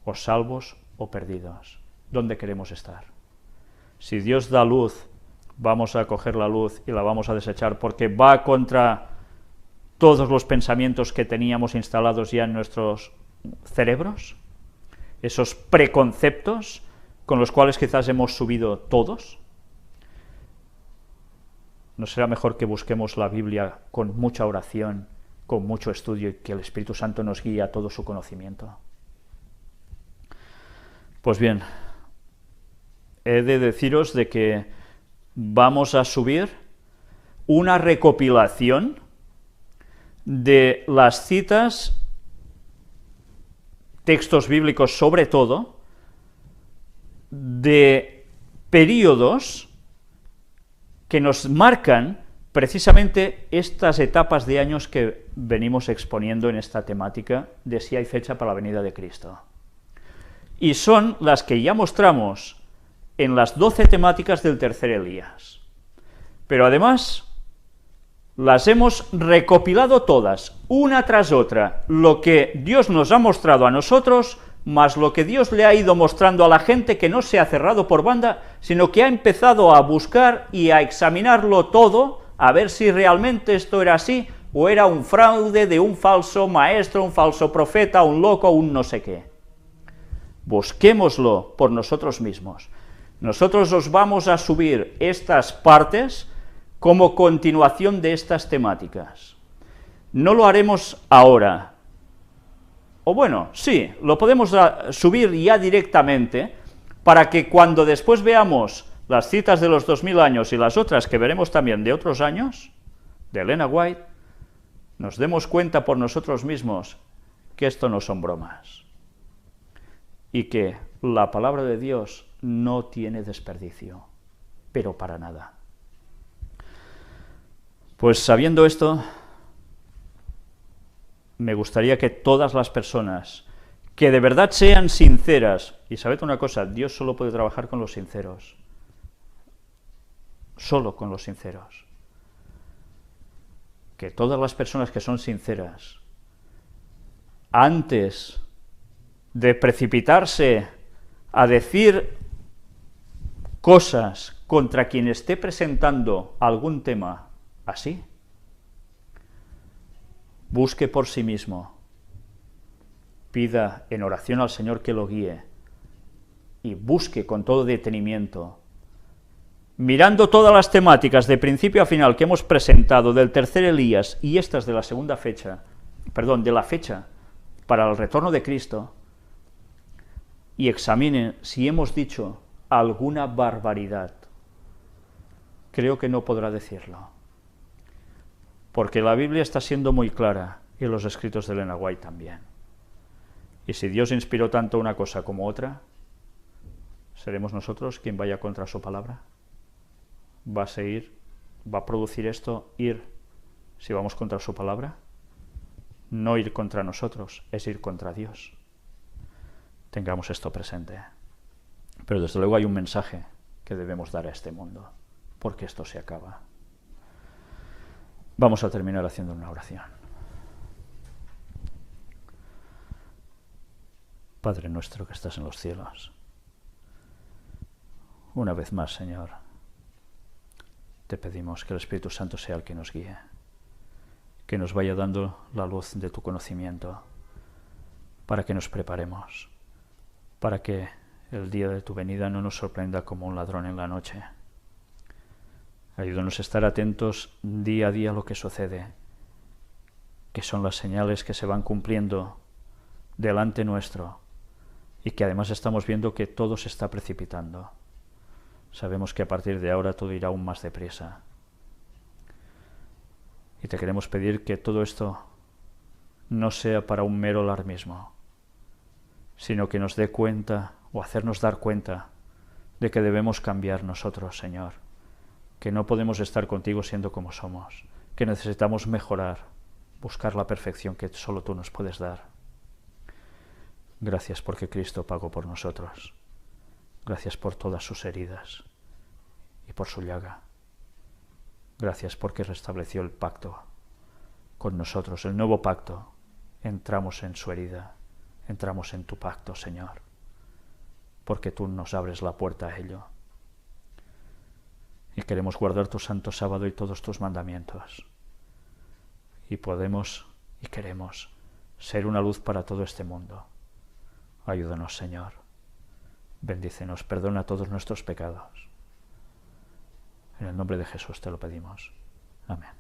o salvos o perdidos. ¿Dónde queremos estar? Si Dios da luz, vamos a coger la luz y la vamos a desechar porque va contra todos los pensamientos que teníamos instalados ya en nuestros cerebros, esos preconceptos con los cuales quizás hemos subido todos. ¿No será mejor que busquemos la Biblia con mucha oración, con mucho estudio y que el Espíritu Santo nos guíe a todo su conocimiento? Pues bien, he de deciros de que vamos a subir una recopilación de las citas, textos bíblicos sobre todo, de períodos que nos marcan precisamente estas etapas de años que venimos exponiendo en esta temática de si hay fecha para la venida de Cristo. Y son las que ya mostramos en las 12 temáticas del tercer Elías. Pero además las hemos recopilado todas, una tras otra, lo que Dios nos ha mostrado a nosotros, más lo que Dios le ha ido mostrando a la gente, que no se ha cerrado por banda, sino que ha empezado a buscar y a examinarlo todo, a ver si realmente esto era así, o era un fraude de un falso maestro, un falso profeta, un loco, un no sé qué. Busquémoslo por nosotros mismos. Nosotros os vamos a subir estas partes como continuación de estas temáticas. No lo haremos ahora, o bueno, sí, lo podemos subir ya directamente, para que cuando después veamos las citas de los 2000 años y las otras que veremos también de otros años, de Elena White, nos demos cuenta por nosotros mismos que esto no son bromas, y que la palabra de Dios no tiene desperdicio, pero para nada. Pues sabiendo esto, me gustaría que todas las personas que de verdad sean sinceras, y sabed una cosa, Dios solo puede trabajar con los sinceros, solo con los sinceros, que todas las personas que son sinceras, antes de precipitarse a decir cosas contra quien esté presentando algún tema así, busque por sí mismo, pida en oración al Señor que lo guíe y busque con todo detenimiento, mirando todas las temáticas de principio a final que hemos presentado del tercer Elías y estas de la segunda fecha, de la fecha para el retorno de Cristo, y examine si hemos dicho alguna barbaridad. Creo que no podrá decirlo, porque la Biblia está siendo muy clara, y los escritos de Elena White también. Y si Dios inspiró tanto una cosa como otra, ¿seremos nosotros quien vaya contra su palabra? ¿Va a producir esto ir si vamos contra su palabra? No ir contra nosotros, es ir contra Dios. Tengamos esto presente. Pero desde luego hay un mensaje que debemos dar a este mundo, porque esto se acaba. Vamos a terminar haciendo una oración. Padre nuestro que estás en los cielos, una vez más, Señor, te pedimos que el Espíritu Santo sea el que nos guíe, que nos vaya dando la luz de tu conocimiento, para que nos preparemos, para que el día de tu venida no nos sorprenda como un ladrón en la noche. Ayúdanos a estar atentos día a día a lo que sucede, que son las señales que se van cumpliendo delante nuestro, y que además estamos viendo que todo se está precipitando. Sabemos que a partir de ahora todo irá aún más deprisa. Y te queremos pedir que todo esto no sea para un mero alarmismo, sino que nos dé cuenta o hacernos dar cuenta de que debemos cambiar nosotros, Señor, que no podemos estar contigo siendo como somos, que necesitamos mejorar, buscar la perfección que solo tú nos puedes dar. Gracias porque Cristo pagó por nosotros. Gracias por todas sus heridas y por su llaga. Gracias porque restableció el pacto con nosotros, el nuevo pacto. Entramos en su herida, entramos en tu pacto, Señor, porque tú nos abres la puerta a ello. Y queremos guardar tu santo sábado y todos tus mandamientos. Y podemos y queremos ser una luz para todo este mundo. Ayúdanos, Señor. Bendícenos, perdona todos nuestros pecados. En el nombre de Jesús te lo pedimos. Amén.